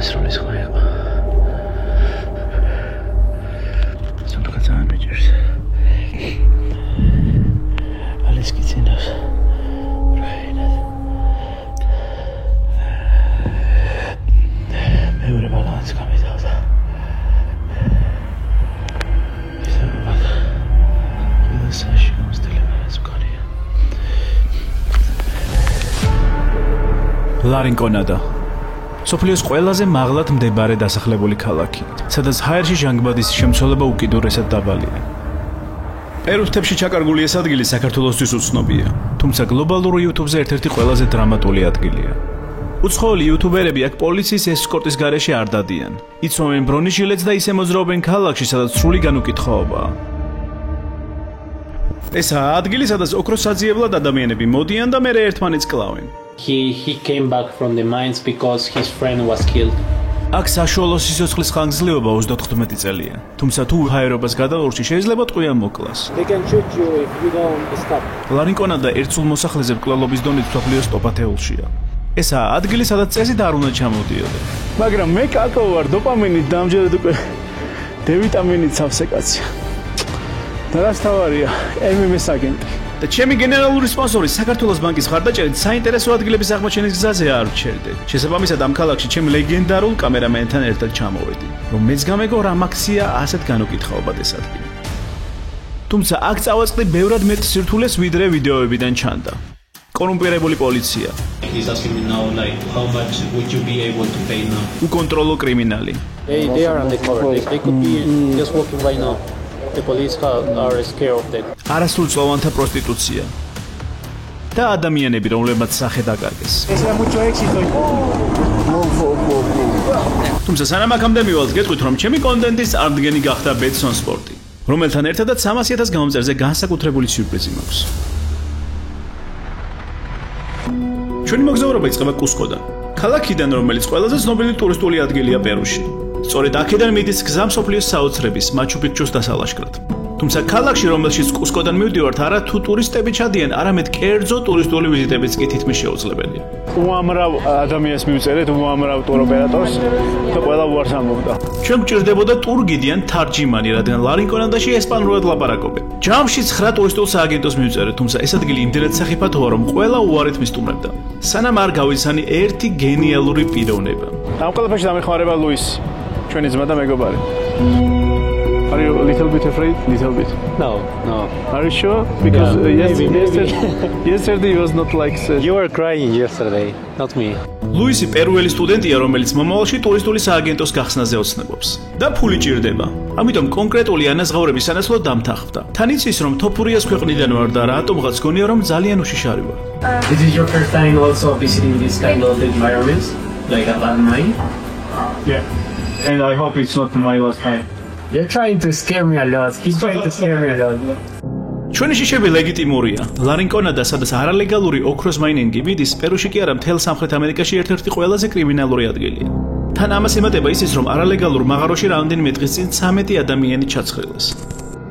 სროლის ხმაება. Sunt cățan mergers. Ales kicindos. მეორე ბალანს გამიდავდა. ისე ვარ. ისაში გამოსტელებაც მქონია. ლარინკონადა. სოფლიოს ყველაზე მაღლად მდებარე დასახლებული ქალაქი, სადაც ჰაერში ჟანგბადის შემცველობა უკიდურესად დაბალია. პერუს მთებში ჩაკარგული ეს ადგილი საქართველოსთვის უცნობია, თუმცა გლობალურ YouTube-ზე ერთ-ერთი ყველაზე დრამატული ადგილია. უცხოელი იუთუბერები აქ პოლიციის ესკორტის გარეშე არ დადიან. იცმობენ ბრონიშილეთს და ისე მოძრაობენ ქალაქში, სადაც სრული განუკითხაობაა. ესაა ადგილი, სადაც ოქროსაძიებლად ადამიანები მოდიან და მერე ერთმანეთს კლავენ. He came back from the mines because his friend was killed. აქ საშუალო სიცოცხლის ხანგრძლივობა 34 წელია. თუმცა თუ ჰაერობას გადალურში შეიძლება ტყვია მოკლას. They can shoot you if you don't stop. ლარინკონადა ერთსულ მოსახლეზე მკვლელობის დონით მსოფლიოს ტოპ 10-ში. ესაა ადგილი, სადაც წესით არ უნდა ჩამოდიოდე. მაგრამ მე კაკო ვარ, დოპამინით და ამჯერად უკვე დ-ვიტამინით სავსე კაცი. და რაც თავარია, MMS აგენტი. და ჩემი გენერალური სპონსორი საქართველოს ბანკის მხარდაჭერით საინტერესო ადგილების აღმოჩენის გზაზე არ ვჩერდე. შესაბამისად ამ ქალაქში ჩემ ლეგენდარულ კამერამენთან ერთად ჩამოვედი, რომ მეც გამეგო რა აქცია ასეთ განუკითხაობად ეს ადგილი. თუმცა აქ წავაწყდი ბევრად მეტ სირთულეს ვიდრე ვიდეოებიდან ჩანდა. კორუმპირებული პოლიცია. He's asking me now like how much would you be able to pay now? უკონტროლო კრიმინალი. They are undercover. They could be just walking right now. The police are scared of that. არასრულწლოვანთა პროსტიტუცია. და ადამიანები, რომლებმაც სახე დაკარგეს. თუმცა სანამ აქამდე მივალთ, გეტყვით, რომ ჩემი კონტენტის წარდგენი გახდა Betson Sport, რომელთან ერთადაც 300,000 გამომწერზე განსაკუთრებული სიურპრიზი მაქვს. ჩვენი მოგზაურობა იწყება კუსკოდან, ქალაქიდან, რომელიც ყველაზე ცნობილი ტურისტული ადგილია პერუში. სწორედ აქედან მიდის გზა მსოფლიოს საოცრების მაჩუ-პიქჩუს დასალაშქრად. თუმცა ქალაქში, რომელშიც კუსკოდან მივდივართ, არა თუ ტურისტები ჩადიან, არამედ კერძო ტურისტული ვიზიტებიც კი თითქმის შეუძლებელია. უამრავ ადამიანს მივწერეთ, უამრავ ტუროპერატორს და ყველა უარს ამბობდა. ჩვენ გვჭირდებოდა ტურგიდი ან თარჯიმანი, რადგან ლარინკონადაში ესპანურად ლაპარაკობენ. ჯამში 9 ტურისტულ სააგენტოს მივწერეთ, თუმცა ეს ადგილი იმდენად სახიფათოა, რომ ყველა უარით მისტუმრებდა. სანამ არ გავიცანი ერთი გენიალური პიროვნება. ამ ყველაფერში დამეხმარება ლუისი. ჩვენი ძმა და მეგობარი. Are you a little bit afraid? Little bit. No. Are you sure? Because yesterday was not like that. You were crying yesterday, not me. ლუისი პერუელი სტუდენტია, რომელიც მომავალში ტურისტული სააგენტოს გახსნაზე ოცნებობს. და ფული ჭირდება. ამიტომ კონკრეტული ანაზღაურების სანაცვლოდ დამთანხმდა. თან იცის, რომ თოფურიას ქვეყნიდან ვარ და რატომღაც გონია, რომ ძალიან უშიშარი ვარ. This is your first time also visiting this kind of environments, like a bad mine? Yeah. And I hope it's not my last time. You're trying to scare me a lot. He's trying to scare me a lot. ჩვენი შიშები ლეგიტიმურია. ლარინკონადა, სადაც არალეგალური ოქროს მაინინგი მიდის, პერუში კი არა, მთელ სამხრეთ ამერიკაში ერთ-ერთი ყველაზე კრიმინალური ადგილია. თან ამას ემატება ისიც, რომ არალეგალურ მაღაროში რამდენიმე დღის წინ 13 ადამიანი ჩაცხრილეს.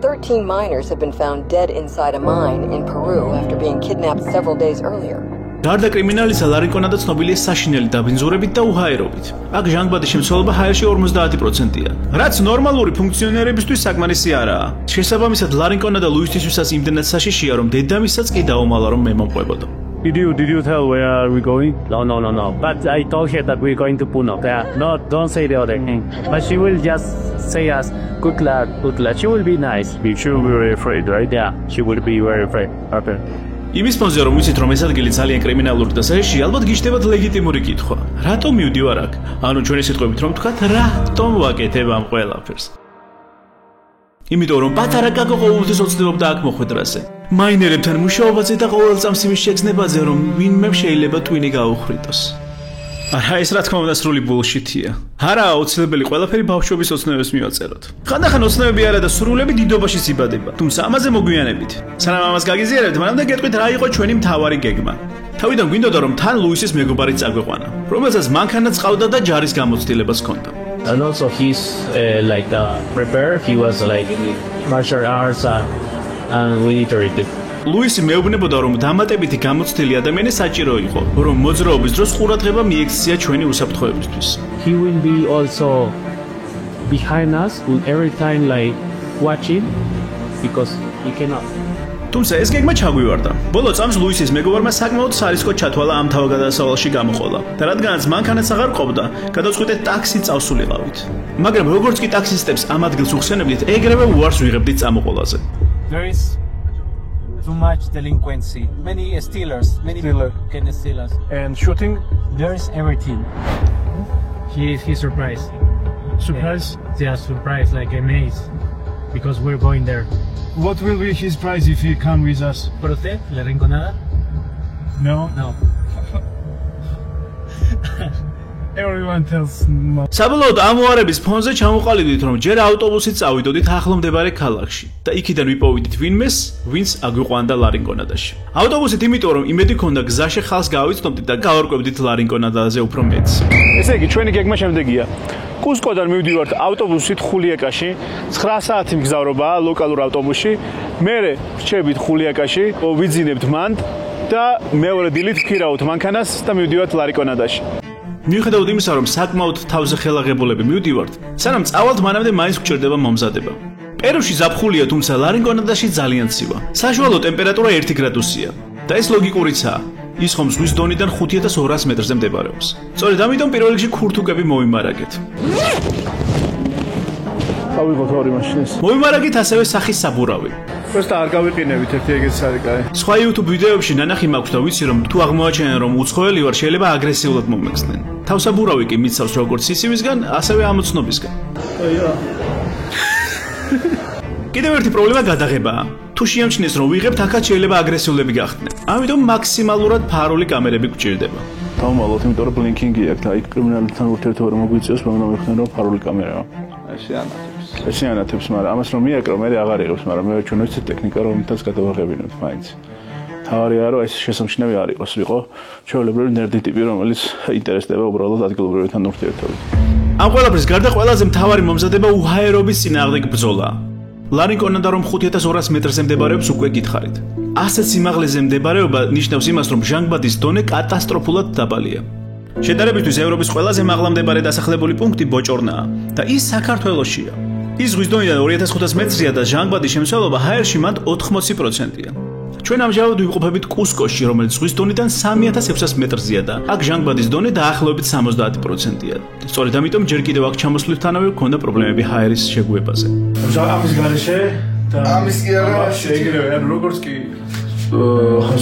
13 miners have been found dead inside a mine in Peru after being kidnapped several days earlier. გარდა კრიმინალისა, ლარინკონადა ცნობილია საშინელი დაბინძურებით და უჰაერობით. აქ ჟანგბადის შემცველობა ჰაერში 50%-ია, რაც ნორმალური ფუნქციონერებისთვის საკმარისი არაა. შესაბამისად, ლარინკონადა ლუისთვისაც იმდენად საშიშია, რომ დედამისაც კი დაუმალა, რომ მე მომყვებოდა. Did you tell where are we going? No. But I told her that we're going to Puno. Yeah. No, don't say the other thing. But she will just say us, good luck. She will be nice. She will be very afraid, right? Yeah, she will be very afraid. Okay. იმის ფონზე რომ ვიცით, რომ ეს ადგილი ძალიან კრიმინალური და საერთოდ ალბათ გიჩნდებათ ლეგიტიმური კითხვა. რატომ მივდივარ აქ? ანუ ჩვენი სიტყვებით რომ თქვათ, რატომ ვაკეთებ ამ ყველაფერს? იმიტომ რომ პატარა კაკო ყოველთვის ოცნებობდა აქ მოხვედრაზე. მაინერებთან მუშაობაზე და ყოველ წამს იმის შეგრძნებაზე, რომ ვინმე შეიძლება ტვინი გაუხრიტოს. არა, ეს რა თქმა უნდა სრული ბულშიტია. არა, აუცილებელი ყველაფერი ბავშვობის ოცნებებს მივაწეროთ. ხანდახან ოცნებები არა და სრულები დიდობაში იბადება. თუმცა ამაზე მოგვიანებით. სანამ ამას გაგიზიარებთ, მანამდე გეტყვით რა იყო ჩვენი მთავარი გეგმა. თავიდან გვინდოდა რომ თან ლუისის მეგობარიც წაგვეყვანა, რომელსაც მანქანაც ყავდა და ჯარის გამოცდილებას ჰქონდა. And also he's like prepare. He was like martial arts and military ლუისი მეუბნებოდა, რომ დამატებითი გამოცდილი ადამიანი საჭირო იყო, რომ მოძრაობის დროს ყურადღება მიექცია ჩვენი უსაფრთხოებისთვის. He will be also behind us every time like watching because he cannot. თუმცა ეს გეგმა ჩაგვივარდა. ბოლო წამს ლუისის მეგობარმა საკმაოდ სარისკოდ ჩათვალა ამ თავგადასავალში გამოყოლა. და რადგანაც მანქანაც აღარ ყოფდა, გადავწყვიტეთ ტაქსი წავსულიყავით. მაგრამ როგორც კი ტაქსისტებს ამ ადგილს უხსენებდით, ეგრევე უარს ვიღებდით წამოყოლაზე. There is too much delinquency. Many stealers, many people can steal us. And shooting? There is everything. He's surprised. Surprise? Yeah, surprised, like amazed because we're going there. What will be his price if he come with us? ¿Por usted? ¿Le rinconada? No? No. Everyone tells no. საბოლოოდ ამოარების ფონზე ჩამოყალიბდით, რომ ჯერ ავტობუსით წავიდოდით ახლომდებარე ქალაქში და იქიდან ვიპოვიდით ვინმეს, ვინც აგვიყვანდა ლარინკონადაში. ავტობუსით იმიტომ, რომ იმედი ქონდა გზაში ხალხს გავიცნობდით და გავარკვევდით ლარინკონადაზე უფრო მეტს. ესე იგი, ჩვენი გეგმა შემდეგია. კუსკოდან მივდივართ ავტობუსით ხულიაკაში, 9 საათი მგზავრობაა ლოკალურ ავტობუსში. მერე ვრჩებით ხულიაკაში, ვიძინებთ მანდ და მეორე დილით ვქირავთ მანქანას და მივდივართ ლარინკონადაში. მიუხედავად იმისა, რომ საკმაოდ თავზე ხელაღებულები მივდივართ, სანამ წავალთ, მანამდე მაინც გვჭირდება მომზადება. პერუში ზაფხულია, თუმცა ლარინკონადაში ძალიან ცივა. საშუალო ტემპერატურა 1 გრადუსია და ეს ლოგიკურიცაა. ის ხომ ზღვის დონიდან 5200 მეტრზე მდებარეობს. სწორედ ამიტომ პირველ რიგში ქურთუკები მოვიმარაგეთ. ავიღოთ ორი მაშინას. მოვიმარაგეთ ასევე სახის საბურავი. просто არ გავიყინებით ერთი ეგეც სარიკაი. სხვა YouTube ვიდეოებში ნანახი მაქვს და ვიცი, რომ თუ აღმოაჩენენ, რომ უცხოელი ვარ, შეიძლება აგრესიულად მომექცნენ. თავსაბურავი კი მიცავს როგორც სიცივისგან, ასევე ამოცნობისგან. კიდევ ერთი პრობლემა გადაღებაა. თუ შეამჩნიეს, რომ ვიღებთ, აქაც შეიძლება აგრესიულები გახდნენ. ამიტომ მაქსიმალურად ფარული კამერები გვჭირდება. დავმალოთ, იმიტომ რომ ბლინკინგი აქვს და იქ კრიმინალებთან ურთიერთობა რომ მოგვიწევს, მაგრამ მეხნენ რომ ფარული კამერაა. ესე ანათებს, მაგრამ ამას რომ მიაკრო, მე აღარ იღებს, მაგრამ მე ჩვენ ვიცით ტექნიკა რომლითაც გადავაღებინებთ მაინც. თავარია რომ ეს შესამჩნევი არ იყოს, ვიყო ჩვეულებრივი ნერდი ტიპი, რომელიც ინტერესდება უბრალოდ ადგილობრივებთან ურთიერთობით. ამ ყველაფრის გარდა ყველაზე მთავარი მომზადება უჰაერობის წინააღმდეგ ბრძოლაა. ლარინკონადა რომ 5200 მეტრზე მდებარეობს უკვე გითხარით. ასეთ სიმაღლეზე მდებარეობა ნიშნავს იმას, რომ ჟანგბადის დონე კატასტროფულად დაბალია. შედარებისთვის ევროპის ყველაზე მაღლა მდებარე დასახლებული პუნქტი ბოჭორნაა და ის საქართველოშია. ის ზღვის დონიდან 2500 მეტრზეა და ჟანგბადის შემცველობა ჰაერში მანდ 80%-ია. ჩვენ ამჟამად ვიმყოფებით კუსკოში, რომელიც ზღვის დონიდან 3600 მეტრზეა და აქ ჟანგბადის დონე დაახლოებით 70%-ია. სწორედ ამიტომ ჯერ კიდევ აქ ჩამოსვლისთანავე გვქონდა პრობლემები ჰაერის შეგუებაზე. ამის გარეშე და ამის კი არა შეიძლება, ანუ როგორც კი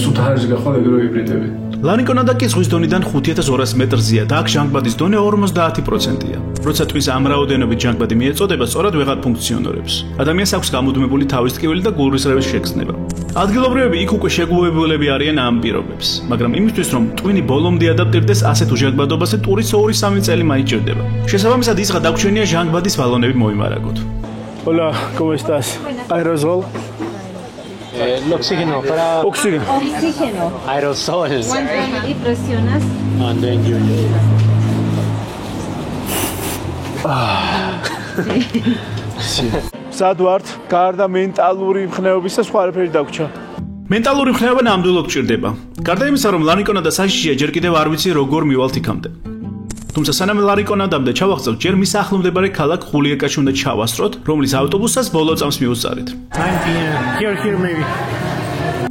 სულ ჰაერზე გახვალ ეგრევე ვიბრიდები. ლარინკონადა კი ზღვის დონიდან 5200 მეტრზეა და აქ ჟანგბადის დონე 50%-ია. როცა ტყვის ამ რაოდენობით ჟანგბადი მიეწოდება, სწორად ვეღარ ფუნქციონირებს. ადამიანს აქვს გამუდმებული თავის ტკივილი და გულრისრევის შეგრძნება. ადგილობრივები იქ უკვე შეგუებულები არიან ამ პირობებს, მაგრამ იმისთვის რომ ტვინი ბოლომდე ადაპტირდეს ასეთ უჟანგბადობაზე, ტურის 2-3 წელი მაინც ჭირდება. შესაბამისად ის გადაგვჩენია ჟანგბადის ბალონები მოიმარაგოთ. Hola, ¿cómo estás? Aerosol. El oxígeno para Oxígeno. Oxígeno. aerosol. Y presionas. And then you სად ვართ? გარდა მენტალური მხნეობის და სხვა არაფერი დაგვრჩა. მენტალური მხნეობა ნამდვილად გჭირდება. გარდა იმისა, რომ ლარინკონადა საშიშია, ჯერ კიდევ არ ვიცი როგორ მივალთ იქამდე. თუმცა სანამ ლარინკონადამდე ჩავაღწევთ, ჯერ მის ახლომდებარე ქალაქ ხულიაკაში უნდა ჩავასწროთ, რომლის ავტობუსსაც ბოლო წამს მივუწარით. 9 p.m. Here maybe.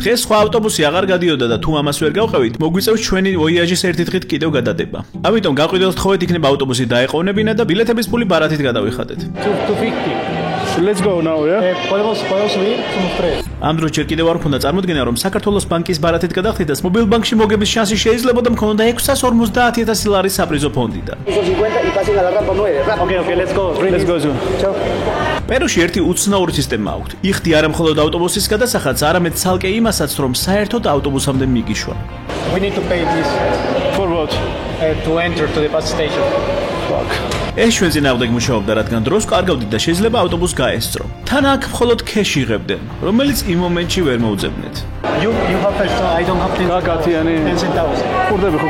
დღეს სხვა ავტობუსი აღარ გადიოდა და თუ ამას ვერ გავყევით, მოგვიწევს ჩვენი ვოიაჟის ერთი დღით კიდევ გადადება. ამიტომ გაყიდოთ თხოვეთ იქნება ავტობუსი დაეყოვნებინა და ბილეთების პული ბარათით გადავიხადეთ. 250. Let's go now, yeah? Podemos subir, somos 3. ამ დროს ჯერ კიდევ არ მქონდა წარმოდგენა, რომ საქართველოს ბანკის ბარათით გადახდიდას მობილ ბანკში მოგების შანსი შეიძლებოდა მქონოდა 650,000 ლარის საპრიზო ფონდიდან. Okay, let's go. Let's go. Ciao. პერუში ერთი უცნაური სისტემა აქვთ. იხდი არა მხოლოდ ავტობუსის გადასახადს, არამედ ცალკე იმასაც, რომ საერთოდ ავტობუსამდე მიგიშვა. We need to pay this. For what? to enter to the bus station. ეს ჩვენ წინააღმდეგ მუშაობდა, რადგან დროს კარგავდით და შეიძლება ავტობუსს გაესწრო. თან აქ მხოლოდ ქეში იღებდნენ, რომელიც იმ მომენტში ვერ მოუძებნეთ. You have first, I don't have გაკათიანი 10 centavos. ხურდები ხო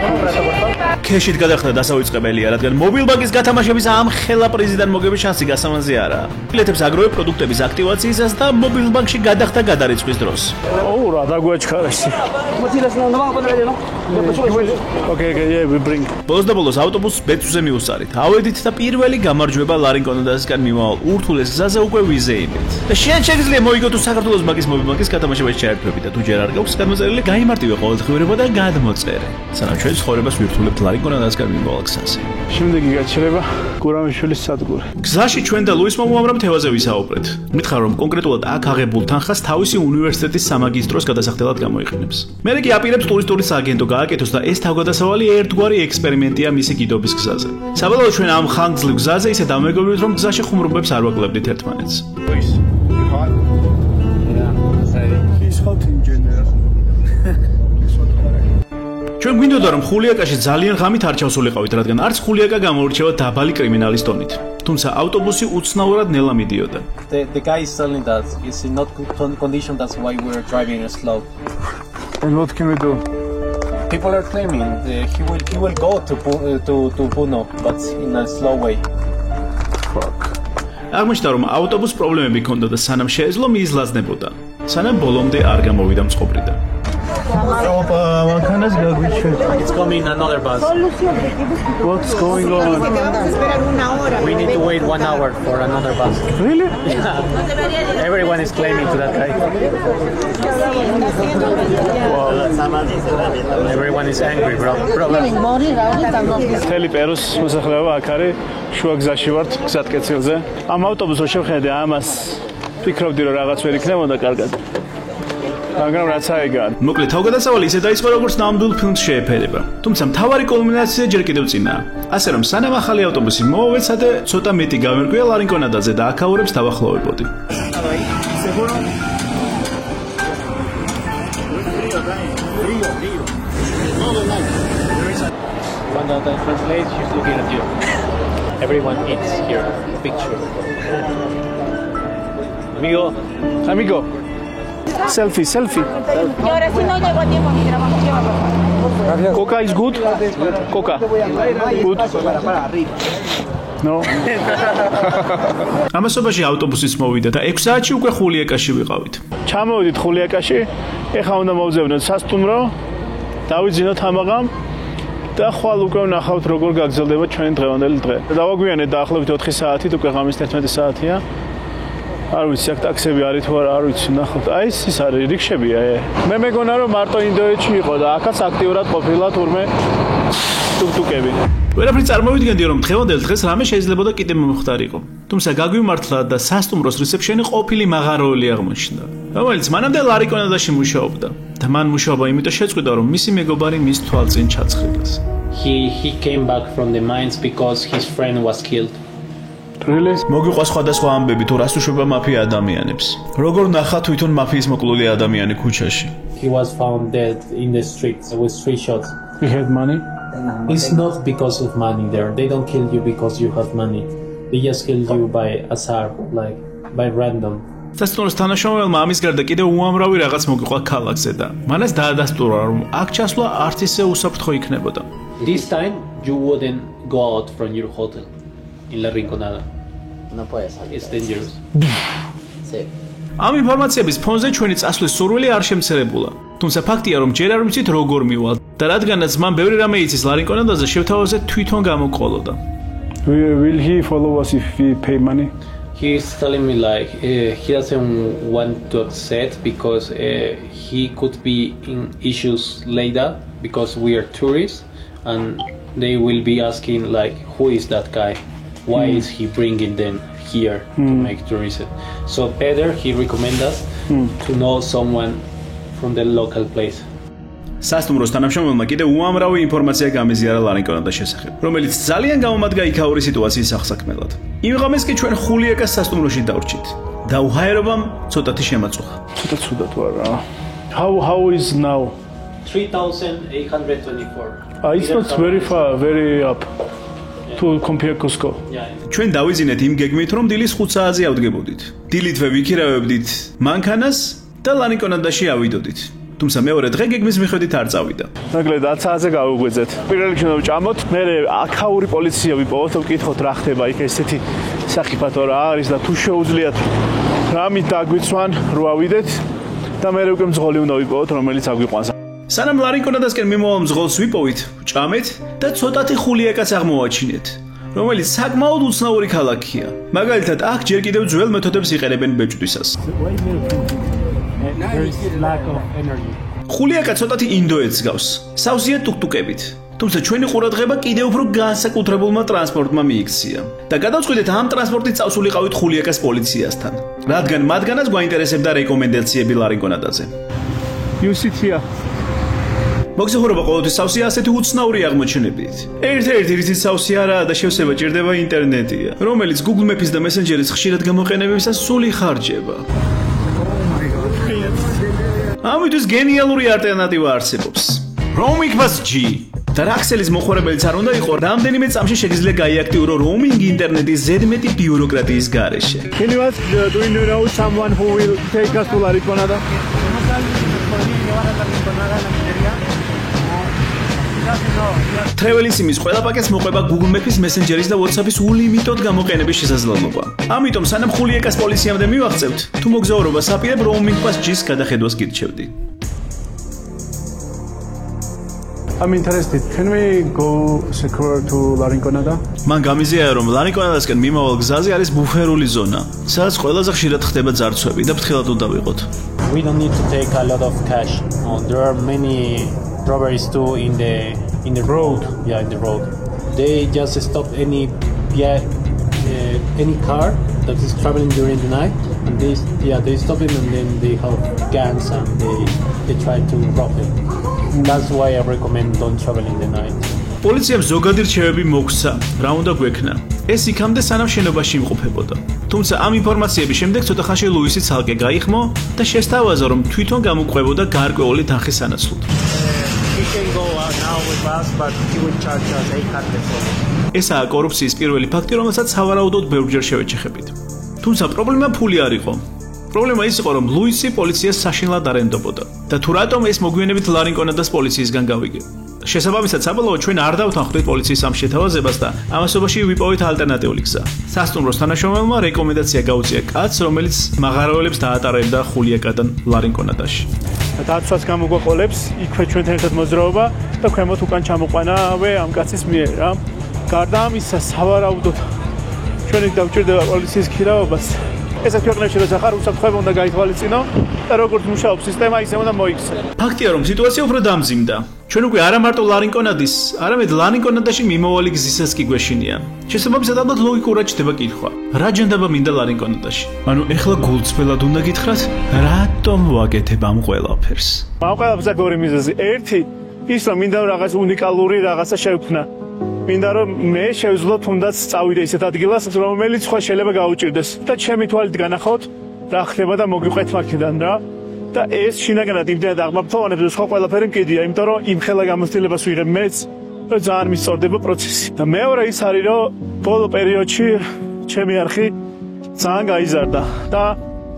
ქეშით გადახდა დასავიწყებელია, რადგან მობილბანკის გათამაშების ამ ხელა პრიზიდან მოგების შანსი გასამანზე არაა. ბილეთებს აგროვე პროდუქტების აქტივაციისას და მობილბანკში გადახდა გადარიცხვის დროს. ოუ რა დაგვაჩქარაში. Okay, yeah, we bring. ბოლოს და ბოლოს ავტობუსს ბეწვზე მიუსწარით. ავედით და პირველი გამარჯვება ლარინკონადასგან მიმავალ ურთულეს გზაზე უკვე ვიზეიმით. და შეიძლება მოიგოთ საქართველოს ბანკის მობილბანკის გათამაშებაში შეერთვებით და თუ ჯერ არ გაქვს გადმოწერილი, გაიმარტივე ყოველდღიურება და გადმოწერე. სანამ ჩვენ ცხოვრებას ვირთულებთ ლარინკონადასგან მიმავალ გზაზე. შემდეგი გაჩერება გურამიშვილის სადგური. გზაში ჩვენ და ლუისმა უამრავ თემაზე ვისაუბრეთ. მითხრა რომ კონკრეტულად აქ აღებულ თანხას თავისი უნივერსიტეტის სამაგისტროს გადასახდელად გამოიყენებს. მე კი აპირებს ტურისტული სააგენტო გააკეთოს და ეს თავგადასავალი ერთგვარი ექსპერიმენტია მისი კიდობის გზაზე. საბოლოოდ ჩვენ ამ ხანგრძლივ გზაზე ისე დამეგობრდით რომ გზაში ხუმრობებს არ ვაკლებდით ერთმანეთს. ჩვენ გვინდოდა რომ ხულიაკაში ძალიან ღამით არ ჩავსულიყავით, რადგან არც ხულიაკა გამოურჩევა დაბალი კრიმინალის ტონით. თუმცა ავტობუსი უცნაურად ნელა მიდიოდა. The guy is telling that it's in not good condition, that's why we're driving slow. And what can we do? People are claiming he will go to Puno, but in a slow way. აღმოჩნდა რომ ავტობუს პრობლემები ჰქონდა და სანამ შეეძლო მიიზლაზნებოდა. სანამ ბოლომდე არ გამოვიდა მწყობრიდან. It's coming another bus. What's going on? We need to wait 1 hour for another bus. Really? Yeah. Everyone is claiming to that guy. Everyone is angry, bro. მთელი პერუს მოსახლეობა აქ არის, შუა გზაში ვართ, გზატკეცილზე. ამ ავტობუსს რო შევხედე, ამას ფიქრობდი რომ რაღაც ვერ იქნებოდა კარგად. მაგრამ რაც აიგა. მოკლედ თავგადასავალი ისე დაიწყო როგორც ნამდვილ ფილმს შეეფერება. თუმცა მთავარი კულმინაცია ჯერ კიდევ წინაა. ასე რომ სანამ ახალი ავტობუსი მოვეცა და ცოტა მეტი გავერკვია ლარინკონადაზე და აქაურებს დავახლოვებოდი. When the translate, she's looking at you. Everyone eats here. Picture. Amigo. Selfie. Y ahora sí no llego a tiempo a mi trabajo. Coca is good? Coca. Good. No. ამასობაში ავტობუსიც მოვიდა და 6 საათში უკვე ხულიაკაში ვიყავით. ჩამოვიდით ხულიაკაში, ეხლა უნდა მოვძებნოთ სასტუმრო, დავიძინოთ ამაღამ და ხვალ უკვე ვნახავთ როგორ გაგრძელდება ჩვენი დღევანდელი დღე. დავაგვიანეთ დაახლოებით 4 საათით, უკვე ღამის 11 საათია. არ ვიცი, აქ ტაქსები არის თუ არა, არ ვიცი, ნახოთ. აი ის არის, რიქშებია. მე მეგონა რომ მარტო ინდოეთში იყო და აქაც აქტიურად ყოფილა თურმე ტუკტუკები. ვერაფრით წარმოვიდგენდი რომ დღევანდელ დღეს რამე შეიძლება და კიდე მომხდარიყო. თუმცა გაგვიმართლა და სასტუმროს რესეფშენი ყოფილი მაღაროელი აღმოჩნდა, რომელიც მანამდე ლარინკონადაში მუშაობდა და მან მუშაობა იმიტომ შეწყვიტა რომ მისი მეგობარი მის თვალწინ ჩაცხრილეს. He came back from the mines because his friend was killed. Really? მოგიყვა სხვადასხვა ამბები თუ რას უშვება მაფია ადამიანებს. როგორ ნახა თვითონ მაფიის მოკლული ადამიანი ქუჩაში. He was found dead in the streets with 3 shots. He had money? It's not because of money there. They don't kill you because you have money. They just kill you by azar, like by random. სასტუმროს თანაშრომელმა ამის გარდა კიდევ უამრავი რაღაც მოგიყვა ქალაქზე და მანაც დაადასტურა რომ აქ ჩასვლა არც ისე უსაფრთხო იქნებოდა. This time you wouldn't go out from your hotel in La Rinconada. No puede salir. It's dangerous. Sí. ამ ინფორმაციების ფონზე ჩვენი წასვლის სურვილი არ შემცირებულა. თუმცა ფაქტია რომ ჯერ არ ვიცით როგორ მივალ და რადგანაც მან ბევრი რამე იცის ლარინკონადაზე შევთავაზე თვითონ გამოგყოლოდა. Will he follow us if we pay money? He's telling me like he doesn't want to accept because he could be in issues later because we are tourists and they will be asking like who is that guy? Why is he bringing them here to make tourism? So better he recommends us to know someone from the local place. სასტუმროს თანამშრომელმა კიდევ უამრავი ინფორმაცია გამეზიარა ლარინკონადას შესახებ, რომელიც ძალიან გამომადგა იქაური სიტუაციის აღსაქმელად. იმ ღამეს კი ჩვენ ხულიაკას სასტუმროში დავრჩით და უჰაერობამ ცოტათი შემაწუხა. ცოტა ცუდად ვარ რა. How is now? 3,824. It's not very far, very up to compare Cusco. ჩვენ დავიძინეთ იმ გეგმით, რომ დილის 5 საათზე ავდგებოდით. დილითვე ვიქირავებდით მანქანას და ლანიკონადაში ავიდოდით. თუმცა მეორე დღე გეგმის მიხედვით არ წავიდა. ნაკლედ 10 საათზე გავუგვეძეთ. პირველ რიგში უნდა ვჭამოთ, მე აქაური პოლიცია ვიპოვოთ, ვკითხოთ რა ხდება იქ ესეთი სახიფათო რა არის და თუ შეუძლიათ რამით დაგვიცვან, რო ავიდეთ და მე უკვე მძღოლი უნდა ვიპოვოთ, რომელიც აგვიყვანს. სანამ ლარინკონადასკენ მიმოვალ მძღოლს ვიპოვით, ვჭამეთ და ცოტათი ხულიაკაც აღმოვაჩინეთ, რომელიც საკმაოდ უცნაური ქალაქია. მაგალითად, აქ ჯერ კიდევ ძველ მეთოდებს იყენებენ ბეჭდვისას. ხულიაკა ცოტათი ინდოეთს გავს, სავსეა ტუკტუკებით. თუმცა ჩვენი ყურადღება კიდევ უფრო განსაკუთრებულმა ტრანსპორტმა მიიქცია. და გადავწყვიტეთ ამ ტრანსპორტით წავსულიყავით ხულიაკას პოლიციასთან, რადგან მათგანაც გვაინტერესებდა რეკომენდაციები ლარინკონადაზე. You sit here. მოგზაურობა ყოველთვის სავსეა ასეთი უცნაური აღმოჩენებით. ერთ-ერთი რითიც სავსე არაა და შევსება ჭირდება ინტერნეტია, რომელიც Google Maps და Messenger-ის ხშირად გამოყენებისას სულ იხარჯება. ამიტომ გენიალური ალტერნატივა არსებობს. Roaming Pass G. და რაქსელის მოხმარებელიც არ უნდა იყო, რამდენიმე წამში შეგიძლია გაიაქტიურო roaming ინტერნეტის ზედმეტი ბიუროკრატიის გარეშე. Can you ask, do you know someone who will take us to Lariconada? Travel-ins ყველა პაკეტს მოყვება Google Maps-ის, Messenger-ის და WhatsApp-ის ულიმიტოდ გამოყენების შესაძლებლობა. ამიტომ სანამ ხულიაკას პოლიციამდე მივაღწევთ, თუ მოგზაურობას აპირებ Roaming Pass G-ს გადახედვას გირჩევდი. I'm interested. Can we go secure to Larinconada? მან გამიზიარა, რომ ლარინკონადასკენ მიმავალ გზაზე არის ბუფერული ზონა, სადაც ყველაზე ხშირად ხდება ძარცვები და ფრთხილად უნდა ვიყოთ. We don't need to take a lot of cash. There are many robberies too in the road. Yeah, in the road. They just stop any car that is traveling during the night, and they stop it, and then they have guns and they try to rob it. That's why I recommend don't travel in the night. პოლიციამ ზოგადი რჩევები მოგცა, რა უნდა გვექნა. ეს იქამდე სანამ შენობაში იმყოფებოდა. თუმცა ამ ინფორმაციების შემდეგ ცოტა ხანში ლუისი ცალკე გაიხმო და შესთავაზა, რომ თვითონ გამოყვებოდა გარკვეული თანხის სანაცვლოდ. He can go now with us, but he will charge us 800. ესაა კორუფციის პირველი ფაქტი, რომელსაც სავარაუდოდ ბევრჯერ შევეჩეხებით. თუმცა პრობლემა ფული არ იყო. პრობლემა ის იყო, რომ ლუისი პოლიციას საშინლად არ ენდობოდა და თუ რატომ ეს მოგვიანებით ლარინკონადას პოლიციისგან გავიგე. შესაბამისად, საბოლოოდ ჩვენ არ დავთანხმდით პოლიციის ამ შეთავაზებას და ამასობაში ვიპოვეთ ალტერნატიული გზა. სასტუმროს თანაშრომელმა რეკომენდაცია გაუწია კაცს, რომელიც მაღაროელებს დაატარებდა ხულიაკადან ლარინკონადაში. დაცვას გამოგვაყოლებს იქვე ჩვენთან ერთად მოძრაობა და ქვემოთ უკან ჩამოყვანავე ამ კაცის მიერ რა. გარდა ამისა, სავარაუდოდ ჩვენ იქ დავჭირდება პოლიციის ქირავობას. ეს ქვეყნებში როცა ხარ უსაფრთხოება უნდა გაითვალისწინო და როგორც მუშაობს სისტემა ისე უნდა მოიქცე. ფაქტია, რომ სიტუაცია უფრო დამძიმდა. ჩვენ უკვე არა მარტო ლარინკონადის, არამედ ლარინკონადაში მიმავალი გზისაც კი გვეშინია. შესაბამისად, ალბათ ლოგიკურად ჩდება კითხვა: რა ჯანდაბა მინდა ლარინკონადაში? ანუ ეხლა გულწრფელად უნდა გითხრათ, რატომ ვაკეთებ ამ ყველაფერს? ამ ყველაფერს აქვს ორი მიზეზი. ერთი, ის რომ მინდა რაღაც უნიკალური რაღაცა შევქმნა. მინდა რომ მე შევძლო თუნდაც წავიდე ისეთ ადგილას, რომელიც სხვა შეიძლება გაუჭირდეს და ჩემი თვალით განახოთ რა ხდება და მოგიყვეთ მაქედან რა. და ეს შინაგანად იმდენად აღმაფრთოვანებს, რომ სხვა ყველაფერი მკიდია, იმიტომ რომ იმ ხელა გამოცდილებას ვიღებ მეც, რომ ძალიან მისწორდება პროცესი. და მეორე ის არის, რომ ბოლო პერიოდში ჩემი არხი ძალიან გაიზარდა და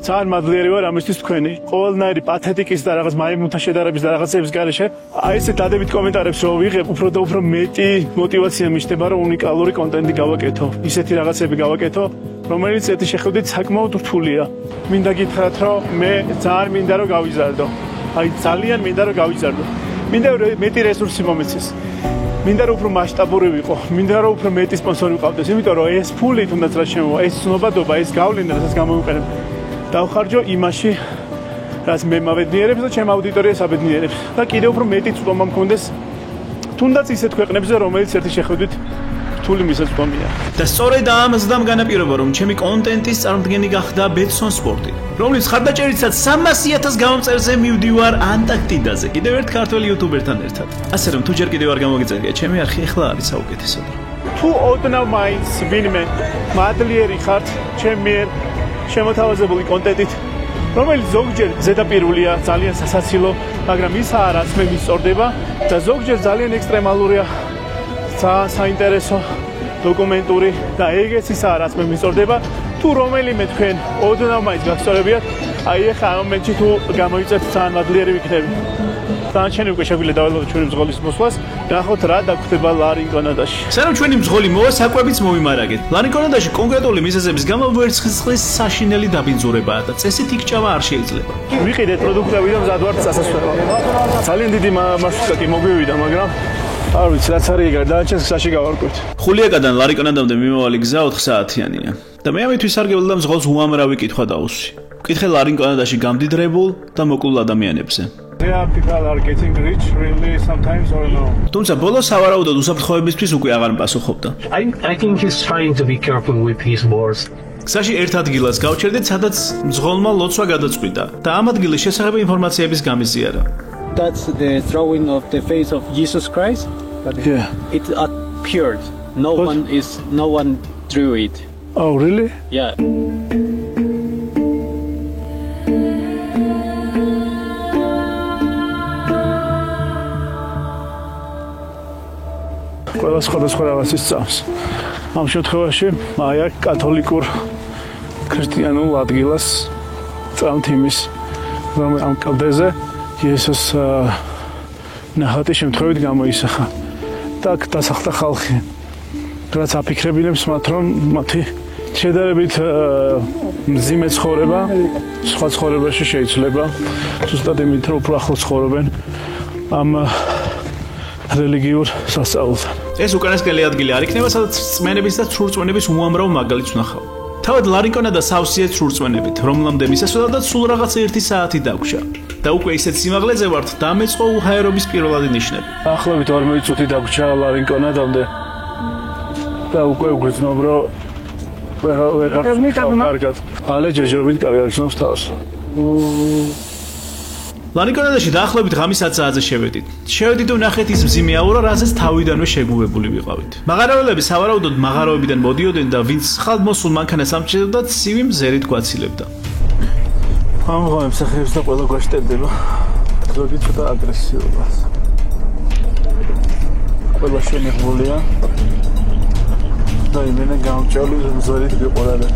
ძალიან მადლიერი ვარ ამისთვის თქვენი. ყოველნაირი პათეტიკის და რაღაც მაიმუნთა შედარების და რაღაცების გარეშე, აი ესე დადებით კომენტარებს რომ ვიღებ, უფრო და უფრო მეტი мотиваცია მიჩნდება, რომ უნიკალური კონტენტი გავაკეთო. ისეთი რაღაცები გავაკეთო, რომელიც ერთი შეხედვით საკმაოდ რთულია. მინდა გითხრათ, რომ მე ძალიან მინდა რომ გავიზარდო. აი ძალიან მინდა რომ გავიზარდო. მინდა რომ მეტი რესურსი მომეცეს. მინდა რომ უფრო მასშტაბური ვიყო. მინდა რომ უფრო მეტი სპონსორი ვყავდეს, იმიტომ რომ ეს ფული თუნდაც რა შემოვა, ეს ცნობადობა, ეს გავლენა, რასაც გამოვიყენებ, დავხარჯო იმაში, რაც მე მავედნიერებს და ჩემ აუდიტორიას აბედნიერებს და კიდევ უფრო მეტი წვდომა მქონდეს თუნდაც ისეთ ქვეყნებზე, რომელიც ერთი შეხედვით რთული მისაწვდომია. და სწორედ ამაზდამ განაპირობა, რომ ჩემი კონტენტის წარმოდგენი გახდა ბეტსონ სპორტი, რომლის ხარდაჭერითაც 300,000 გამომწერზე მივდივარ ანტარქტიდაზე, კიდევ ერთ ქართველ იუთუბერთან ერთად. ასე რომ თუ ჯერ კიდევ არ გამოგიწერია ჩემი არხი, ახლა არის საუკეთესოდ. თუ ოდნავ მაინც ვინმე მადლიერი ხართ ჩემ მიერ შემოთავაზებული კონტენტით რომელიც ზოგჯერ ზედაპირულია, ძალიან სასაცილო, მაგრამ ისაა, რაც მე მისწორდება და ზოგჯერ ძალიან ექსტრემალურია, საინტერესო, დოკუმენტური და ეგეც ისაა, რაც მე მისწორდება. თუ რომელიმე თქვენ ოდნავ მაინც გასწორებიათ, აი ახლა ამ მომენტში თუ გამოიწევთ ძალიან მადლიერი ვიქნები. Თანჩენი უკვე შეგვიძლია დავალოთ ჩვენი მძღოლის მოსვლას, ნახოთ რა დაგხვდება ლარინკონადაში. სანამ ჩვენი მძღოლი მოვა, საკვებიც მომიმარაგეთ. ლარინკონადაში კონკრეტული მიზეზების გამო ვერცხლის საშინელი დაბინძურებაა და წესით იქ-ჭამა არ შეიძლება. ვიყიდეთ პროდუქტები და მზად ვართ წასასვლელად. ძალიან დიდი მარშრუტი კი მოგვივიდა, მაგრამ არ ვიცი, რაც არის ეგ გადააჩენს გზაში გავარკვევთ. ხულიაკადან ლარინკონადამდე მიმავალი გზა 4 საათიანია. და მე ამით ვისარგებლე და მძღოლს უამრავი კითხვა დავუსვი. ვკითხე ლარინკონადაში გამდიდრებულ და მოკლულ ადამიანებზე. People are getting rich really sometimes or no? თუმცა ბოლოს სავარაუდოდ უსაფრთხოებისთვის უკვე აღარ მპასუხობდა. I think he's trying to be careful with his words. გზაში ერთ ადგილას გავჩერდით, სადაც მძღოლმა ლოცვა გადაწყვიტა და ამ ადგილის შესახებ ინფორმაციების გამიზიარა. That's the drawing of the face of Jesus Christ. Yeah. It appeared. No one drew it. Oh, really? Yeah. ყველა სხვადასხვა რაღაც ისწავს. ამ შემთხვევაში აი აქ კათოლიკურ ქრისტიანულ ადგილას წამთ იმის, რომ ამ კლდეზე იესოს ნახატი შემთხვევით გამოისახა. და აქ დასახლდა ხალხი. რაც აფიქრებინებს მათ, რომ მათი შედარებით მძიმე ცხოვრება სხვა ცხოვრებაში შეიძლება ზუსტად იმით, რომ უფრო ახლოს ცხოვრობენ ამ რელიგიურ სასწაულთან. ეს უკანასკნელი ადგილი არ იქნება, სადაც რწმენების და ცრურწმენების უამრავ მაგალითს ვნახავ. თავად ლარინკონადა სავსეა ცრურწმენებით, რომლამდე მისასვლელად სულ რაღაც 1 საათი დაგვრჩა. და უკვე ისეთ სიმაღლეზე ვართ, დამეწყო უჰაერობის პირველადი ნიშნები. ახლობით 12 წუთი დაგვრჩა ლარინკონადამდე და უკვე ვგრძნობ, რომ კარგად. ალე ჯერჯერობით კარგად თავს. ლარინკონადაში დაახლოებით ღამის 10 საათზე შევედით. შევედით და ვნახეთ ის მძიმე აურა, რაზეც თავიდანვე შეგუებული ვიყავით. მაღაროელები სავარაუდოდ მაღაროებიდან მოდიოდნენ და ვინც ხალხმოსულ მანქანას ამჭირებდა, ცივი მზერით გვაცილებდა. ამ ღამეს სახეებს და ყველა გვაშტერდება. ზოგი ცოტა აგრესიულია. ყველა შემიღებულია. და იმენა გამჭოლი მზერით ვიყურებენ.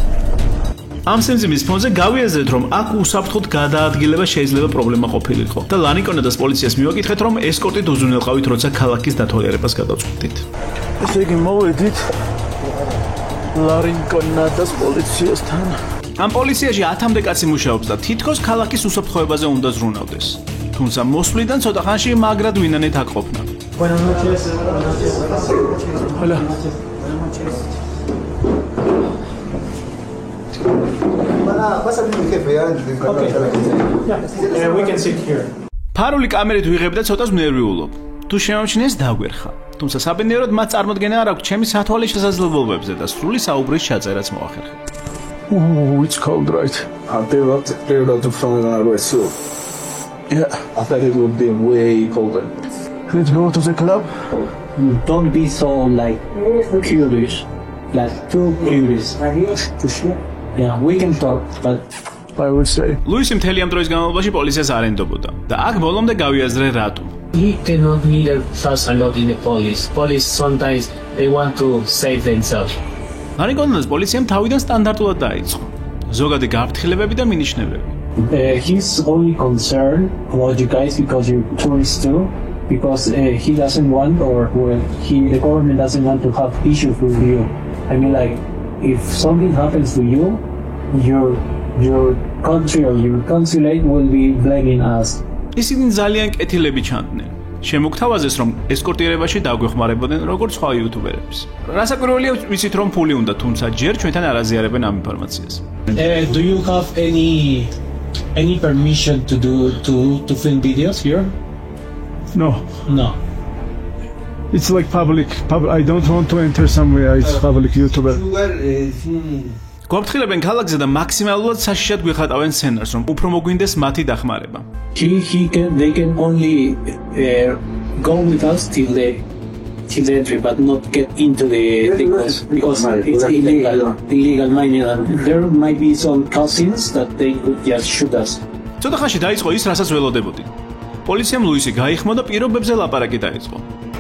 ამ სიმძიმის ფონზე გავიაზრეთ, რომ აქ უსაფრთხოდ გადაადგილება შეიძლება პრობლემა ყოფილიყო და ლარინკონადას პოლიციას მივაკითხეთ, რომ ესკორტით უზრუნველყავით, როცა ქალაქის დათვალიერებას გადავწყვეტით. ესე იგი მოვედით ლარინკონადას პოლიციასთან. ამ პოლიციაში 10-მდე კაცი მუშაობს და თითქოს ქალაქის უსაფრთხოებაზე უნდა ზრუნავდეს. თუმცა მოსვლიდან ცოტა ხანში მაგრად ვინანეთ აქ ყოფნა. Hola. We can sit here. ფარული კამერით ვიღებ და ცოტას ნერვიულობ. თუ შემოჩნიეს დაგვერხა. თუმცა საბედნიეროდ მათ წარმოდგენა არ აქვს ჩემი სათვალის შესაძლებლობებზე და სრული საუბრის ჩაწერაც მოახერხეთ. It's cold, right? I developed cleared out from the railway soup. Yeah. I thought it would be way colder. Let's go to the club. Don't be so curious. Too curious. Yeah, we can talk, but I would say. ლუისი მთელი ამ დროის განმავლობაში პოლიციას არ ენდობოდა და აქ ბოლომდე გავიაზრე რატომ. He cannot really trust a lot in the police. Police sometimes they want to save themselves. ლარინკონადას პოლიციამ თავიდან სტანდარტულად დაიწყო. ზოგადი გაფრთხილებები და მინიშნებები. he's only concerned about you guys because you're tourists too. Because he doesn't want, the government doesn't want to have issues with you. I mean, if something happens to you, your country or your consulate will be blaming us. ისინი ძალიან კეთილები ჩანდნენ. შემოგთავაზეს, რომ ესკორტირებაში დაგვეხმარებოდნენ როგორც სხვა იუთუბერებს. რასაკვირველია, ვიცით, რომ ფული უნდა, თუმცა ჯერ ჩვენთან არ აზიარებენ ამ ინფორმაციას. Do you have any permission to film videos here? No. No. It's like public. I don't want to enter somewhere. It's public YouTuber. გვაფრთხილებენ ქალაქზე და მაქსიმალურად საშიშად გვიხატავენ სცენარს, რომ უფრო მოგვინდეს მათი დახმარება. They can only go with us till till the entry, but not get into the because it's illegal mining. And there might be some cousins that they could just shoot us. ცოტა ხანში დაიწყო ის, რასაც ველოდებოდი. პოლიციამ ლუისი გაიხმო და პირობებზე ლაპარაკი დაიწყო.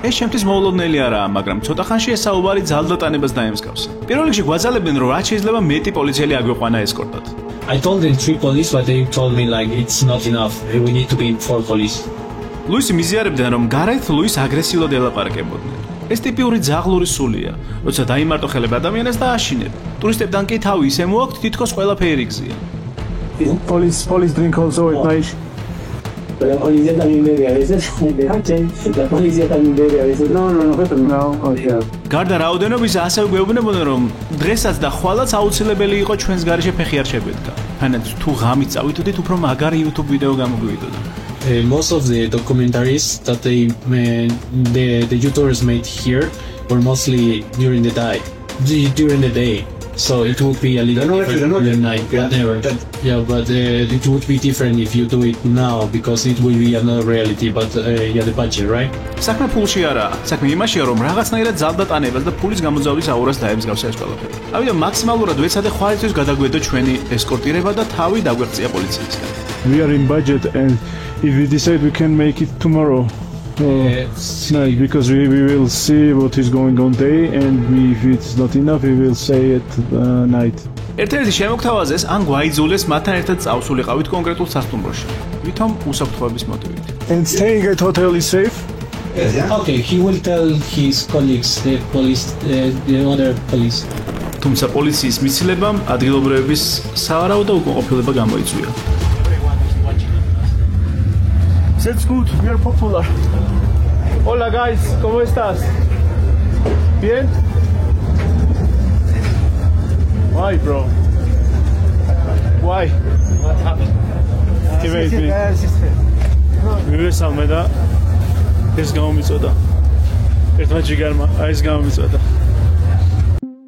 ეს შემთთვის მოულოდნელი არაა, მაგრამ ცოტა ხანში ეს საუბარი ძალდატანებას დაემსგავსა. პირველ რიგში გვაძალებდნენ, რომ რაც შეიძლება მეტი პოლიციელი აგვიყვანა ესკორტად. I told them 3 police, but they told me like it's not enough. We need to be 4 police. ლუისი მიზიარებდნენ, რომ გარეთ ლუის აგრესიულად ელაპარაკებოდნენ. ეს ტიპიური ძაღლური სულია, როცა დაიმარტო ხელები ადამიანს და აშინებ. ტურისტებთან კი თავი ისე მოაქვთ, თითქოს ყველაფერი გზია. Police drink also at night. Pero la policía también bebe a veces. La policía también bebe a veces. No. Okay. გარდა რაოდენობისა, ასევე გვეუბნებოდნენ, რომ დღესაც და ხვალაც აუცილებელი იყო ჩვენს გარეშე ფეხი არ შეგვედგა. თანაც თუ ღამით წავიდოდით, უფრო მაგარი YouTube ვიდეო გამოგვივიდოდა. Most of the documentaries that the YouTubers made here were mostly during the day. So it would be a little different during the night. Yeah, but it would be different if you do it now because it will be another reality. But the budget, right? საქმე ფულში არაა. საქმე იმაშია, რომ რაღაცნაირად ძალდატანებას და ფულის გამოძავლის აურას დაემსგავსა ეს ყველაფერი. ამიტომ მაქსიმალურად ვეცადე ხვალისთვის გადაგვედო ჩვენი ესკორტირება და თავი დაგვეღწია პოლიციისგან. We are in budget and if we decide we can make it tomorrow. Night because we will see what is going on day and if it's not enough we will say at night. ერთ-ერთი შემოგთავაზეს ან გვაიძულეს მათთან ერთად წავსულიყავით კონკრეტულ სასტუმროში. ვითომ უსაფრთხოების მოტივით. And staying at hotel is safe? Okay, he will tell his colleagues, the other police. თუმცა პოლიციის მიცილებამ ადგილობრივების სავარაუდო უკმაყოფილება გამოიწვია. That's good, we are popular. Hola guys, ¿cómo estás? Bien? Why, bro? Why? What happened? Wait. მივესალმე და ეს გამომიწოდა. ერთმა ჯიგარმა ეს გამომიწოდა.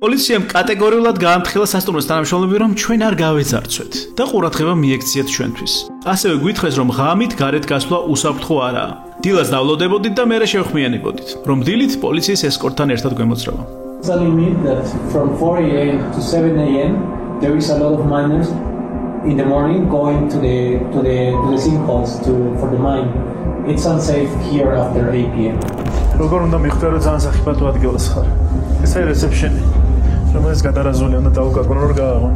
პოლიციამ კატეგორიულად გაამთხილა სასტუმროს თანამშრომლები, რომ ჩვენ არ გავეძარცვეთ და ყურადღება მიექციეთ ჩვენთვის. ასევე გვითხრეს, რომ ღამით გარეთ გასვლა უსაფრთხო არაა. დილას დავლოდებოდით და მერე შევხმიანებოდით, რომ დილით პოლიციის ესკორტთან ერთად გვემოძრავა. Telling me that from 4 a.m. to 7 a.m. there is a lot of miners in the morning going to the sinkholes for the mine. It's unsafe here after 8 p.m. როგორ უნდა მიხვდე, რომ ძალიან სახიფათო ადგილას ხარ? ესაა რეცეპშენი. რომელიც გადარაზული უნდა დაუკაკონ რომ გააღონ.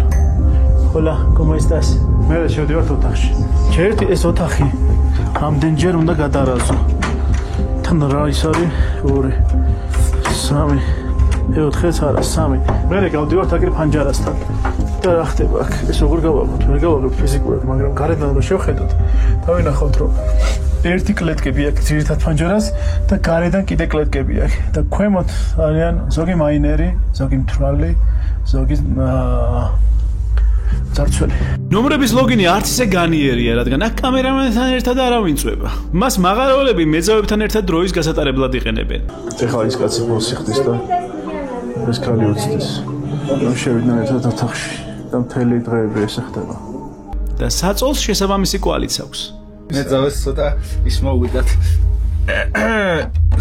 Hola, ¿cómo estás? მე შევდივარ ოთახში. ჩერტი ეს ოთახი ამდენჯერ უნდა გადარაზო. თან რა ის არის? 2 3 4-ს არა 3. მე გავდივარ თაკერ ფანჯარასთან. და რა ხდება აქ? ეს როგორ გავაკეთოთ? ვერ გავაკეთოთ ფიზიკურად, მაგრამ გარედან რომ შევხედოთ, დავინახავთ რომ ერთი კლეტკები აქვს ძირითად ფანჯარას და გარედან კიდე კლეტკები აქვს და ქვემოთ არიან ზოგი მაინერი, ზოგი მთვრალი, ზოგი ძარცველი. ნომრების ლოგინი არც ისე განიერია, რადგან აქ კამერამენთან ერთად არავინ წვება. მას მაღაროელები მეძავებთან ერთად დროის გასატარებლად იყენებენ. ეხლა ის კაცი მოსიხდის და ეს ქალი უცდის. რომ შევიდნენ ერთად ოთახში და მთელი დღეები ესე ხდება. და საწოლს შესაბამისი კვალიც აქვს. მეძავეს ცოტა ის მოვიდათ.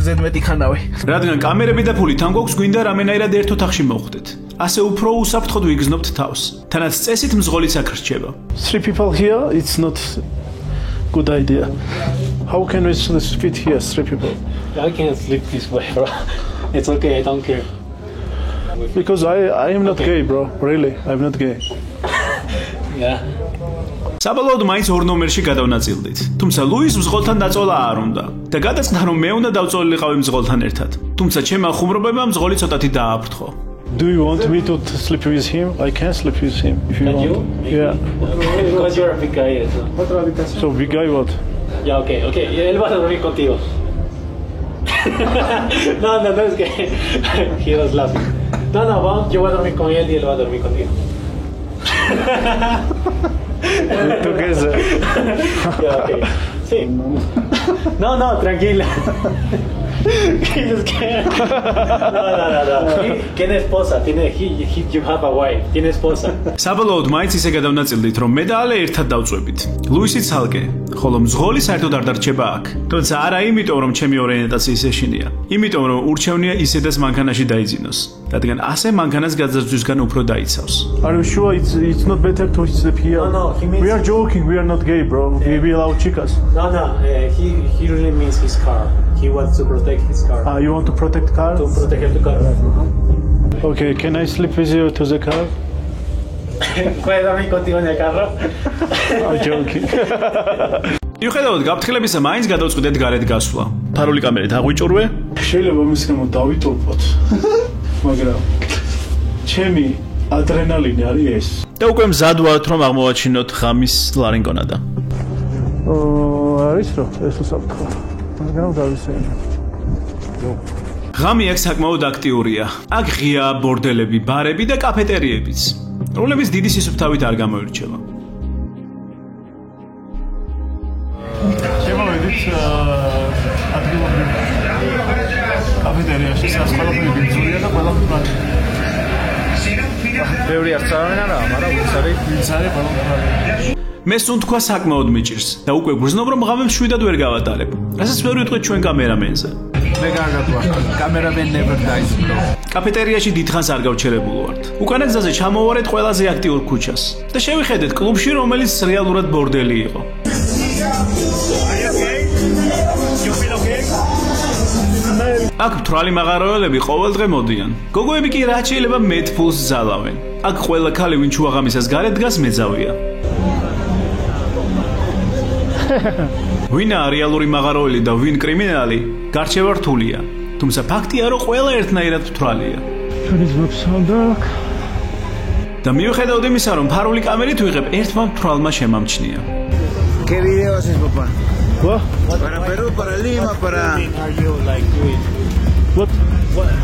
ზედმეტი ხანავი. რადგან კამერები და ფული თან გვაქვს, გვინდა რამენაირად ერთ ოთახში მოვხდეთ. ასე უფრო უსაფრთხოდ ვიგრძნობთ თავს. თანაც წესით მძღოლიც აქ რჩება. 3 people here, it's not good idea. How can we fit here 3 people? I can't sleep this way, bro. It's okay, I don't care. Because I am not gay, bro. Really, I'm not gay. Yeah. საბოლოოდ მაინც ორ ნომერში გადავნაწილდით. თუმცა ლუის მძღოლთან დაწოლა არ უნდა და გადაწყდა, რომ მე უნდა დავწოლილიყავი მძღოლთან ერთად. თუმცა ჩემმა ხუმრობებმა მძღოლი ცოტათი დააფრთხო. Do you want me to sleep with him? I can sleep with him if you want. Yeah. Because you're a big guy. So big guy what? Yeah, okay. Él va a dormir contigo. No, es que he was laughing. No, yo voy a dormir con él y él va a dormir contigo. Together. Yeah, okay. Sí. No, tranquila. Tiene esposa, you have a wife, tiene esposa. საბოლოოდ მაინც ისე გადავნაწილდით, რომ მე და ალე ერთად დავწვევით. ლუისი ცალკე, ხოლო მძღოლი საერთოდ არ დარჩება აქ. თუმცა არა იმიტომ, რომ ჩემი ორიენტაციის ეშინია. იმიტომ, რომ ურჩევნია ისედაც მანქანაში დაიძინოს. რადგან ასე მანქანას გაძარცვისგან უფრო დაიცავს. Are you sure it's not better to sleep here? No, he means... We are joking, we are not gay, bro. We allow chicas. No, he really means his car. He wants to protect his car. You want to protect car? To protect the car. Okay, can I sleep with you to the car? ¿Puedes dormir contigo en el carro? I'm joking. მიუხედავად გაფრთხილებისა, მაინც გადავწყვიტეთ გარეთ გასვლა. ფარული კამერით აღვიჭურვე? შეიძლება მის გამო დავიტოვოთ. მაგრამ ჩემი ადრენალინი არის ეს. და უკვე მზად ვართ, რომ აღმოვაჩინოთ ღამის ლარინკონადა. არის რომ ეს უსაფრთხო. მაგრამ გავისეირნე. ღამი აქ საკმაოდ აქტიურია. აქ ღია ბორდელები, ბარები და კაფეტერიებიც, რომლებიც დიდი სისუფთავით არ გამოირჩევა. შემოვედით ადგილობრივ კაფეტერიაში, სადაც ყველაფერი ბინძურია და ყველაფერი ბევრი არც არავინ არაა, მაგრამ ვინც არის ყველაფერი. მე სუნთქვა საკმაოდ მიჭირს და უკვე გრძნობ, რომ ღამე მშვიდად ვერ გავატარებ. რასაც ვერ ვიტყვით ჩვენ კამერამენზე. მე კარგად ვარ. კამერამენ never dies, bro. კაფეტერიაში დიდხანს არ გავჩერებულ ვართ. უკანა გზაზე ჩამოვარეთ ყველაზე აქტიურ ქუჩას და შევიხედეთ კლუბში, რომელიც რეალურად ბორდელი იყო. აქ მთვრალი მაღაროელები ყოველდღე მოდიან. გოგოები კი რაც შეიძლება მეტ ფულს ზალავენ. აქ ყველა ქალი ვინ ჩუაღამისას გარეთ დგას მეძავია. ვინა რეალური მაღაროელი და ვინ კრიმინალი, გარჩევა რთულია. თუმცა ფაქტია, რომ ყველა ერთნაირად მთვრალია. და მიუხედავად იმისა, რომ ფარული კამერით ვიღებ, ერთმა მთვრალმა შემამჩნია. ¿Qué video haces, papá? What? Para Perú, para Lima, para... Are you like doing? What?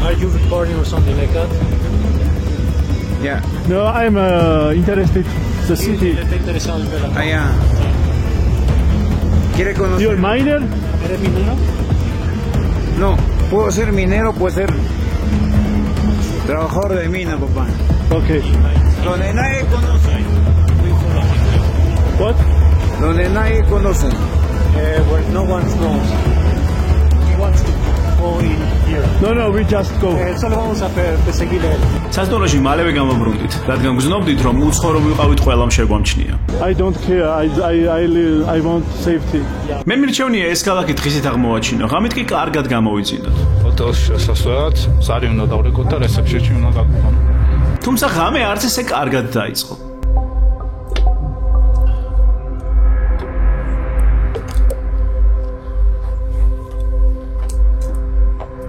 Are you recording or something like that? Ya, No, I'm interested the city. ¿Te interesa ver la allá. ¿Quiere conocer? You're miner? ¿Eres minero? No, puedo ser minero, puedo ser trabajador de mina, papá. Okay. Donde nadie conoce. What? Donde nadie conoce. Where no one knows. He wants to go in here. No, we just go. Solo vamos a perseguir él. სასტუმროში მალევე გამობრუნდით, რადგან გრძნობდით, რომ უცხორო ვიყავით ყველამ შეგვამჩნია. I don't care. I want safety. მე მირჩევნია ეს ქალაქი დღისით აღმოვაჩინო, ღამით კი კარგად გამოვიძინოთ. Hotels შესასვლელად ზარი უნდა დავრეკოთ და რეცეპშენში უნდა გაგვიყო. თუმცა ღამე არც ესე კარგად დაიწყო.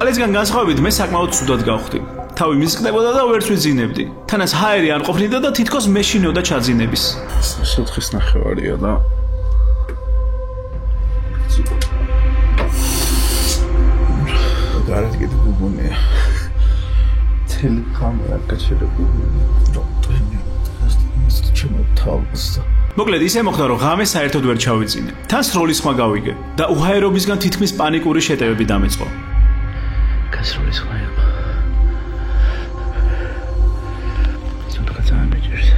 ალისგან განსხვავებით მე საკმაოდ ცუდად გავხდი. თავი მისკდებოდა და ვერც ვიძინებდი. თანაც ჰაერი არ ყოფნიდა და თითქოს მეშინოდა ჩაძინების. სოთხის ნახევარია და გარეთ კიდე გუბუნია. თელი კამერა გაჩერებული. ჩემო თავს. მოკლედ ისე მოხდა, რომ ღამე საერთოდ ვერ ჩავიძინე. თან სროლის ხმა გავიგე და უჰაერობისგან თითქმის პანიკური შეტევები დამეწყო. Casserole სხვაება. ცოტა წამეჭერს.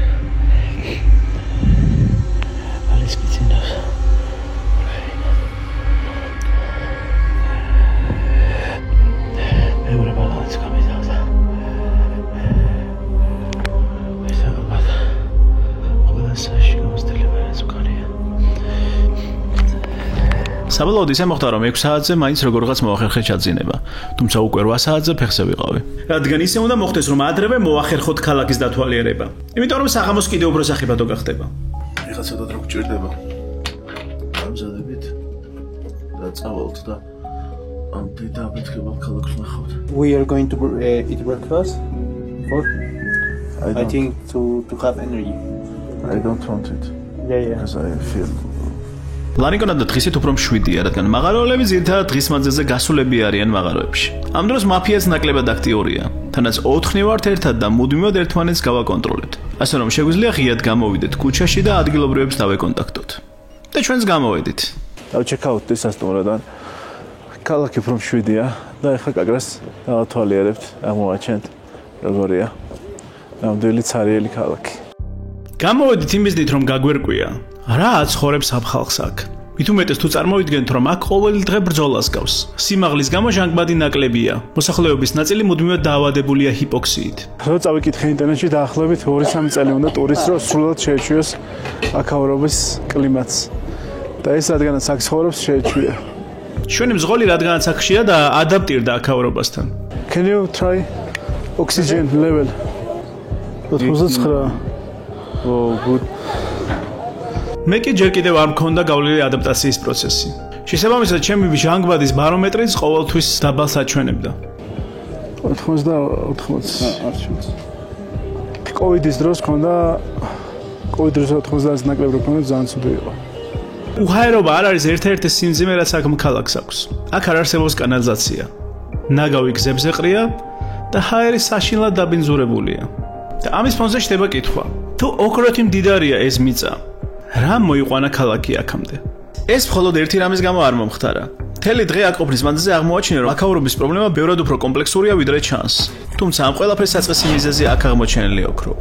არის კიცინავს. მეორე ბალანს გამიზავდა. ეს ალბათ ყველა საში გამოსტელებარაც უკანია. საბოლოოდ ისე მოხდა, რომ 6 საათზე მაინც როგორღაც მოახერხე ჩაძინება, თუმცა უკვე 8 საათზე ფეხზე ვიყავი. რადგან ისე უნდა მოხდეს, რომ ადრევე მოახერხოთ ქალაქის დათვალიერება, იმიტომ რომ საღამოს კიდევ უფრო სახიფათო გახდება. ეხლა ცოტა დრო გჭირდება. გამზადებით და წავალთ და ამ დედაბეთქებად ქალაქს ნახავთ. We are going to eat breakfast. I think to have energy. I don't want it. Yeah. Because I feel ლარინკონადა დღისით უფრო მშვიდია, რადგან მაღაროელები ძირითადად დღის მანძილზე გასულები არიან მაღაროებში. ამ დროს მაფიაც ნაკლებად აქტიურია. თანაც 4 ვართ ერთად და მუდმივად ერთმანეთს გავაკონტროლებთ. ასე რომ შეგვიძლია ღიად გამოვიდეთ ქუჩაში და ადგილობრივებს დავეკონტაქტოთ. და ჩვენც გამოვედით. I'll check out this სასტუმროდან. ქალაქი from 7-ია და ეხლა კაკრას დავათვალიერებთ, აღმოვაჩენთ როგორია. ნამდვილი ცარიელი ქალაქი. გამოვედით იმ მიზნით რომ გაგვერკვია, რა აცხოვრებს ამ ხალხს აქ. მით უმეტეს თუ წარმოვიდგენთ რომ აქ ყოველი დღე ბრძოლას გავს. სიმაღლის გამო ჟანგბადი ნაკლებია. მოსახლეობის ნაწილი მუდმივად დაავადებულია ჰიპოქსიით. რო წავიკითხე ინტერნეტში დაახლოებით 2-3 წელი უნდა ტურისტს რო სრულად შეეჩვიოს აქაურობის კლიმატს. და ეს რადგანაც აქ ცხოვრობს შეეჩვია. ჩვენი მზღოლი რადგანაც აქ ხშირად ადაპტირდა აქაურობასთან. Can you try oxygen level? 89. Oh, good. მე კი ჯერ კიდევ არ მქონდა გავლილი ადაპტაციის პროცესი. შესაბამისად, ჩემი ჟანგბადის ბარომეტრიც ყოველთვის დაბალს აჩვენებდა. 80. კოვიდის დროს მქონდა კოვიდის 90-ზე ნაკლები მქონდა ძალიან ცუდი იყო. უჰაერობა არ არის ერთ-ერთი სიმძიმე, რაც აქ ქალაქს აქვს. აქ არ არსებობს კანალიზაცია. ნაგავი გზებზე ყრია და ჰაერი საშინლად დაბინძურებულია. და ამის ფონზე შდება კითხვა: თუ ოქროთი მდიდარია ეს მიწა, რა მოიყვანა ქალაქი აქამდე? ეს მხოლოდ ერთი რამის გამო არ მომხდარა. მთელი დღე აქ ყოფნის მანძილზე აღმოაჩინე, რომ აქაურობის პრობლემა ბევრად უფრო კომპლექსურია ვიდრე ჩანს. თუმცა ამ ყველაფრის საწყისი მიზეზი აქ აღმოჩენილი ოქრო.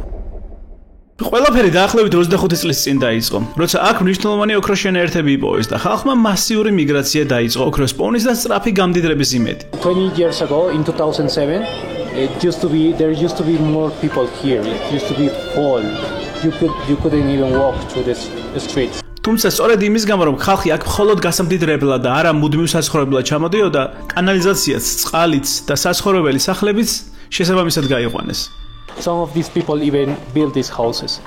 ყველაფერი დაახლოებით 25 წლის წინ დაიწყო, როცა აქ მნიშვნელოვანი ოქროშენაერთები იპოვეს და ხალხმა მასიური მიგრაცია დაიწყო ოქროს პოვნის და სწრაფი გამდიდრების იმედი. 20 years ago, in 2007, there used to be more people here. It used to be full. You couldn't even walk through the streets. თუმცა სწორედ იმის გამო, რომ ხალხი აქ მხოლოდ გასამდიდრებლად და არა მუდმივ საცხოვრებლად ჩამოდიოდა, კანალიზაციაც, წყალიც და საცხოვრებელი სახლებიც შესაბამისად გაიყვანეს. Some of these people even built these houses.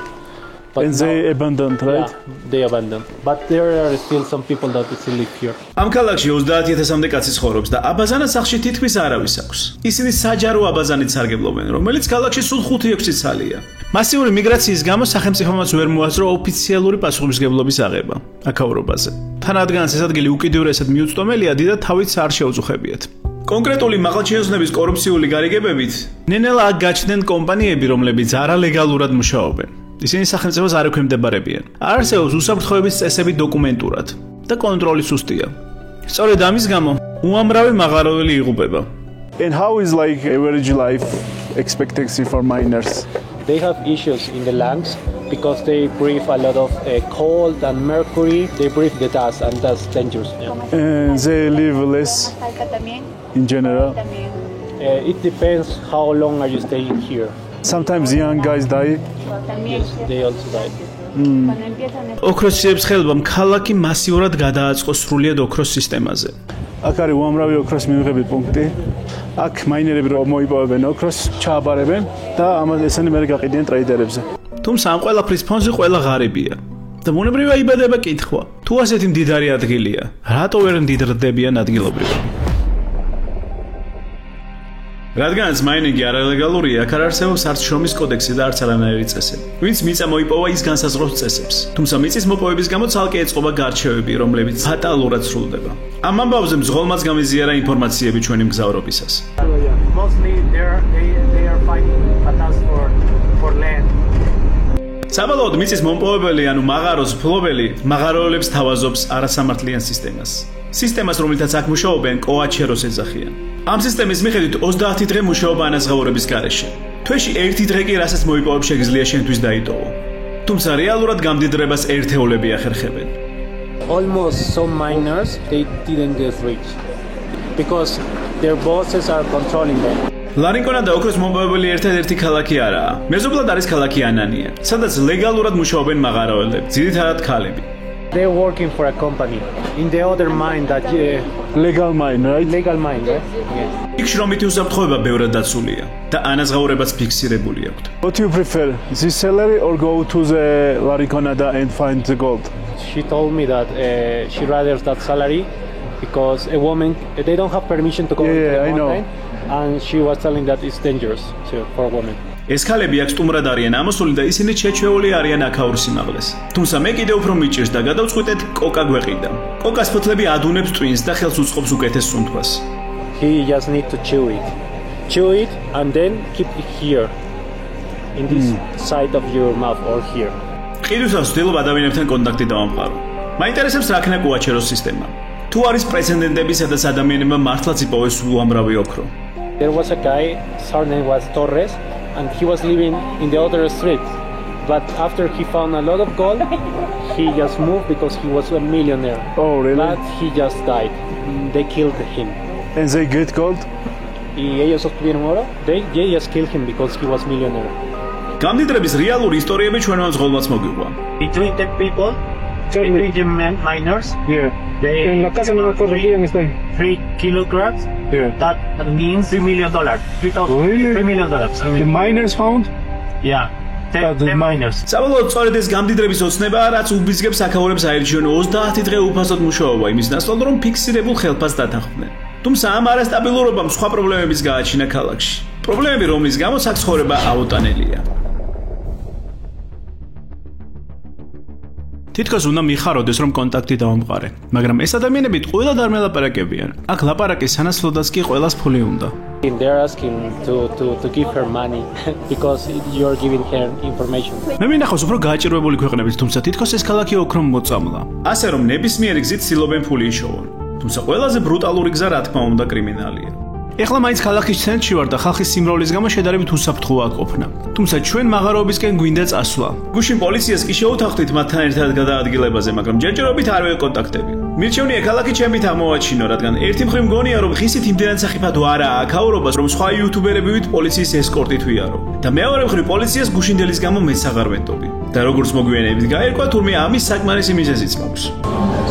And they abandoned, right? Yeah, they abandoned. But there are still some people that still live here. ამ ქალაქში 30,000-მდე კაცი ცხოვრობს და აბაზანა სახლში თითქმის არავის აქვს. ისინი საჯარო აბაზანით სარგებლობენ, რომელიც ქალაქში სულ 5-6 ცალია. მასიური მიგრაციის გამო სახელმწიფომაც ვერ მოასწრო ოფიციალური პასუხისმგებლობის აღება აქაურობაზე. თან რადგანაც ეს ადგილი უკიდურესად მიუწვდომელია, დიდად თავით არ შეუძუხებიათ. კონკრეტული მაღალჩინოსნების კორუფციული გარიგებებით, ნენელა აქ გაჩნდნენ კომპანიები, რომლებიც არალეგალურად მუშაობენ. ისინი სახელმწიფოს არ ექვემდებარებიან. არ არსებობს უსაფრთხოების წესები დოკუმენტურად და კონტროლი სუსტია. სწორედ ამის გამო უამრავი მაღაროელი იღუპება. And how is like average life expectancy for miners? They have issues in the lungs because they breathe a lot of cold and mercury. They breathe the dust, and that's dangerous. Yeah. And they live less in general. It depends how long are you staying here. Sometimes young guys die. Yes, they also die. ოქროსიებს ხელბამ ქალაქი მასიურად გადააწყო სრულიად ოქროს სისტემაზე. აქ არის უამრავი ოქროს მიღების პუნქტი. აქ მაინერები რომ მოიპოვებენ ოქროს, ჩააბარებენ და ამას ესენი მერე გაყიდიან ტრეიდერებზე. თუმცა ამ ყველაფრის ფონზე ყველა ღარიბია. და მონებრივია იბადება კითხვა: თუ ასეთი მდიდარი ადგილია, რატო ვერ მდიდრდებიან ადგილობრივები? რადგანაც მაინინგი არალეგალურია, აქ არ არსებობს არც შრომის კოდექსი და არც არანაირი წესები. ვინც მიწა მოიპოვა, ის განსაზღვრავს წესებს. თუმცა მიწის მოპოვების გამო ცალკე ეწყობა გარჩევები, რომლებიც ფატალურად სრულდება. ამ ამბავზე მზღოლმაც გამიზიარა ინფორმაციები ჩვენი მგზავრობისას. Mostly they are fighting battles for land. საბოლოოდ მიწის მომპოვებელი, ანუ მაღაროს ფლობელი, მაღაროელებს თავაზობს არასამართლიან სისტემას. სისტემას, რომელთაც აქ მუშაობენ, კოაჩეროს ეძახიან. ამ სისტემის მიხედვით 30 დღე მუშაობა ანაზღაურების გარეშე. თვეში 1 დღე კი რასაც მოიპოვებ შეგიძლია შენთვის დაიტოვო. თუმცა რეალურად გამდიდრებას ერთეულები ახერხებენ. Almost some miners they didn't get rich because their bosses are controlling them. ლარინკონა და ოქროს მომპოვებელი ერთადერთი ქალაქი არაა. მეზობლად არის ქალაქი ანანია, სადაც ლეგალურად მუშაობენ მაღაროელები, ძირითადად ქალები. They're working for a company in the other mine that legal mine, right? Legal mine, right? Yes. იქ შრომითი უსაფრთხოება ბევრად დაცულია და ანაზღაურებაც ფიქსირებული აქვს. What do you prefer? This salary or go to the Lariconada and find the gold? She told me that she rather that salary because a woman they don't have permission to go to the mountain, and she was telling that it's dangerous for a woman. ეს ქალები აქ სტუმრად არიან ამოსული და ისინი შეჩვეული არიან აქაურ სიმაღლეს. თუმცა მე კიდევ უფრო მიჭირს და გადავწყვიტეთ კოკა გვეყიდა. კოკას ფოთლები ადუნებს ტვინს და ხელს უწყობს უკეთეს სუნთქვას. He just need to chew it and then keep it here in this side of your mouth or here. ყიდვისას ვცდილობ ადამიანებთან კონტაქტი დავამყარო. მაინტერესებს რა ქნა კოაჩეროს სისტემა. თუ არის პრეცედენტები, სადაც ადამიანებმა მართლაც იპოვეს უამრავი ოქრო. There was a guy, his name was Torres, and he was living in the other street. But after he found a lot of gold, he just moved because he was a millionaire. Oh, really? But he just died. They killed him. And they get gold? Y ellos obtuvieron oro. They just killed him because he was millionaire. გამდიდრების რეალური ისტორიები ჩვენმა მძღოლმაც მოგვიყვა. Between the people, between the miners, they En la casa no me corregían, está ahí. 3 kilograms. That means $3 million. $3 million. The miners found? Yeah. The miners. საბოლოოდ სწორედ ეს გამდიდრების ოცნებაა, რაც უბიძგებს აქაურებს აირჩიონ 30 დღე უფასოდ მუშაობა იმის ნაცვლად, რომ ფიქსირებულ ხელფასს დათანხმდნენ. თუმცა ამ არასტაბილურობამ სხვა პრობლემებიც გააჩინა ქალაქში. პრობლემები, რომლის გამოც აქ ცხოვრება აუტანელია. თითქოს უნდა მიხაროდეს, რომ კონტაქტი დავამყარე, მაგრამ ეს ადამიანები ყველად არ მელაპარაკებიან. აქ ლაპარაკის სანაცვლოდაც კი ყველას ფული უნდა. They're asking to give her money because you're giving her information. მე მინახავს უფრო გააჭირვებული ქვეყნებით, თუმცა თითქოს ეს ქალაქი ოქრომ მოწამლა. ასე რომ ნებისმიერი გზით ცდილობენ ფული იშოვონ. თუმცა ყველაზე ბრუტალური გზა რა თქმა უნდა კრიმინალია. ეხლა მაინც ქალაქის ცენტრში ვარ და ხალხის სიმრავლის გამო შედარებით უსაფრთხოა ყოფნა. თუმცა ჩვენ მაღაროებისკენ გვინდა წასვლა. გუშინ პოლიციას კი შეუთანხმდით მათთან ერთად გადაადგილებაზე, მაგრამ ჯერჯერობით არ ვეკონტაქტები. მირჩევნია ქალაქი ჩემით აღმოვაჩინო, რადგან ერთი მხრივ მგონია, რომ ხისით იმდენად სახიფათო არაა აქაურობას, რომ სხვა იუთუბერები ვით პოლიციის ესკორტით ვიარო. და მეორე მხრივ პოლიციას გუშინდელის გამო მეც აღარ ვეტოვი. და როგორც მოგვიანებით გაერკვა, თურმე ამის საკმარისი მიზეზიც მაქვს.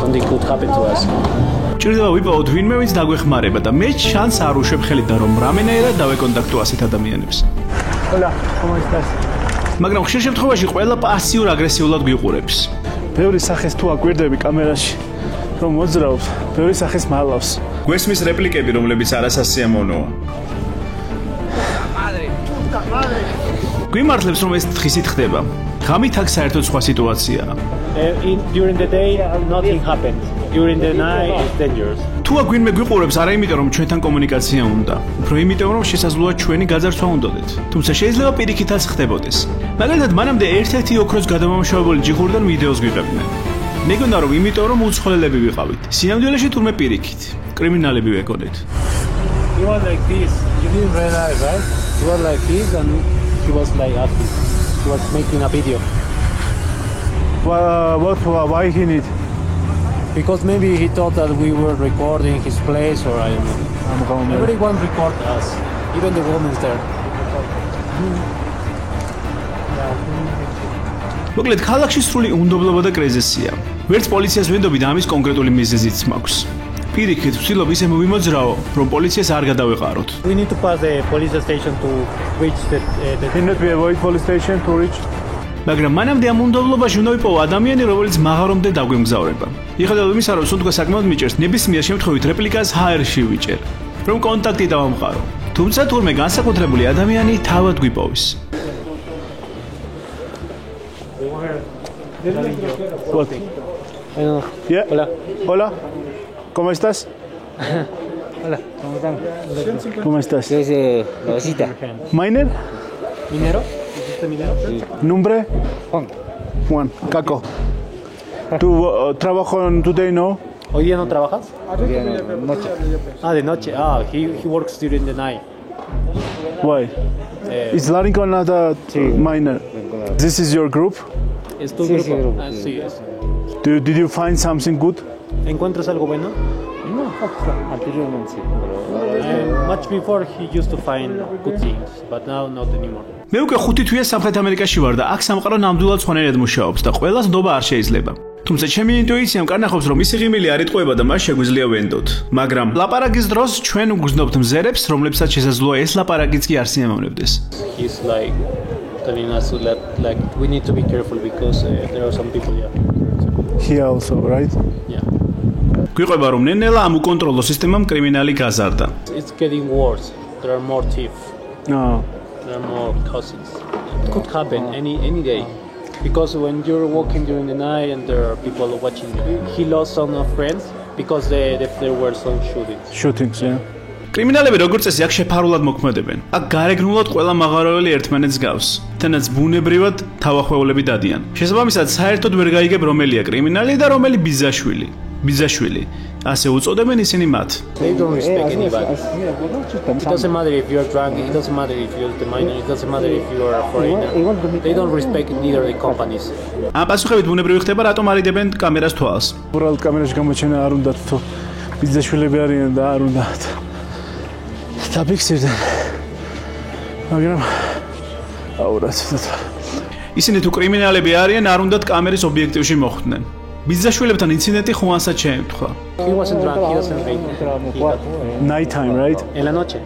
Something could happen to us. ჭირდება ვიპოვოთ ვინმე ვინც დაგვეხმარება და მე შანსს არ უშვებ ხელიდან რომ რამენაირად დავეკონტაქტო ასეთ ადამიანებს. Hola, ¿cómo estás? მაგრამ ხშირ შემთხვევაში ყველა პასიურ აგრესიულად გვიყურებს. ბევრი სახეს თუ აკვირდები კამერაში, რომ მოძრაობს, ბევრი სახეს მალავს. გვესმის რეპლიკები, რომლებიც არასასიამოვნოა. გვიმართლებს რომ ეს თხისით ხდება. ღამით აქ საერთოდ სხვა სიტუაციაა. During the day, nothing happened. During the night, it's dangerous. თუ აქ ვინმე გვიყურებს, არა იმიტომ რომ ჩვენთან კომუნიკაცია უნდა, უფრო იმიტომ რომ შესაძლოა ჩვენი გაძარცვა უნდოდეთ. თუმცა შეიძლება პირიქითაც ხდებოდეს. მაგალითად, მანამდე ერთ-ერთი ოქროს გადამამუშავებელი ჯიხურიდან ვიდეოს გვიღებდნენ. მეგონა რომ იმიტომ რომ უცხოელები ვიყავით. სინამდვილეში თურმე პირიქით. კრიმინალები ვეკოდეთ. He was like this. You didn't realize, right? He was like this, and he was like asking. He was making a video. Why he need? Because maybe he thought that we were recording his place, or I don't know. Everyone record us, even the women there. მოკლედ, ქალაქში სრული უნდობლობა და კრიზისია. ვერც პოლიციას ვენდობი და ამის კონკრეტული მიზეზიც მაქვს. პირიქით, ვცდილობ ისე მოვიმოძრაო, რომ პოლიციას არ გადავეყაროთ. We need to pass the police station to reach the Cannot be avoid police station to reach. მაგრამ მანამდე ამ უნდობლობაში უნდა ვიპოვო ადამიანი, რომელიც მაღარომდე დაგვემგზავრება. მიუხედავად იმისა, რომ სუნთქვა საკმაოდ მიჭერს, ნებისმიერ შემთხვევით რეპლიკას HR-ში ვიჭერ, რომ კონტაქტი დავამყარო. თუმცა თურმე განსაკუთრებული ადამიანი თავად გვიპოვის. What? Yeah. Hola. Hola. ¿Cómo estás? Hola, ¿cómo están? ¿Cómo estás? Soy la visita. Miner? ¿Minero? ¿Es usted minero? Sí. Nombre? Juan. Juan. Caco. ¿Tú trabajas today, no? ¿Hoy día no trabajas? Noche. Ah, de noche. Ah, he works during the night. Why? Is Larinko another miner? This is your group? ¿Es tu Sí, grupo? grupo, Ah, sí. sí, es. Did you find something good? ¿Encuentras algo bueno? No, anteriormente sí, pero Much before he used to find good things, but now not anymore. მე უკვე 5 თვეა სამხრეთ ამერიკაში ვარ და აქ სამყარო ნამდვილად სხვანაირად მუშაობს და ყველას ნდობა არ შეიძლება. თუმცა ჩემი ინტუიციამ კარნახობს რომ ისი ღიმილი არ იტყვება და მას შეგვიძლია ვენდოთ. მაგრამ ლაპარაკის დროს ჩვენ უგრძნობთ მზერებს, რომლებსაც შესაძლოა ეს ლაპარაკიც კი არ სიამოვნებდეს. He's like telling us that like we need to be careful because there are some people here. Here also, right? Yeah. გვიყვება რომ ნენელა ამ უკონტროლო სისტემამ კრიმინალი გაზარდა. It's getting worse. There are more thieves. No. There are more cousins. It could happen any day. Because when you're walking during the night and there are people watching you. He lost some of friends because there were some shootings. Shootings, yeah. კრიმინალები როგორც წესი აქ შეფარულად მოქმედებენ. აქ გარეგნულად ყველა მაღაროელი ერთმანეთს გავს. თანაც ბუნებრივად თავახვეულები დადიან. შესაბამისად, საერთოდ ვერ გაიგებ რომელია კრიმინალი და რომელი ბიზაშვილი. ბიძაშვილი. ასე უწოდებენ ისინი მათ. They don't respect anybody. It doesn't matter if you're drunk, it doesn't matter if you're the minor, it doesn't matter if you're a foreigner. They don't respect neither the companies. ამ პასუხებით ბუნებრივი ხდება, რატომ არიდებენ კამერას თვალს. უბრალოდ კამერაში გამოჩენა არ უნდათ თუ ბიძაშვილები არიან და არ უნდათ. დაფიქსირდნენ. მაგრამ აურაცდათ. ისინი თუ კრიმინალები არიან, არ უნდათ კამერის ობიექტივში მოხვდნენ. ბიძაშვილებთან ინციდენტი ხუანსაც შეემთხვა. He wasn't drunk, he doesn't drink. Night time, right? En la noche.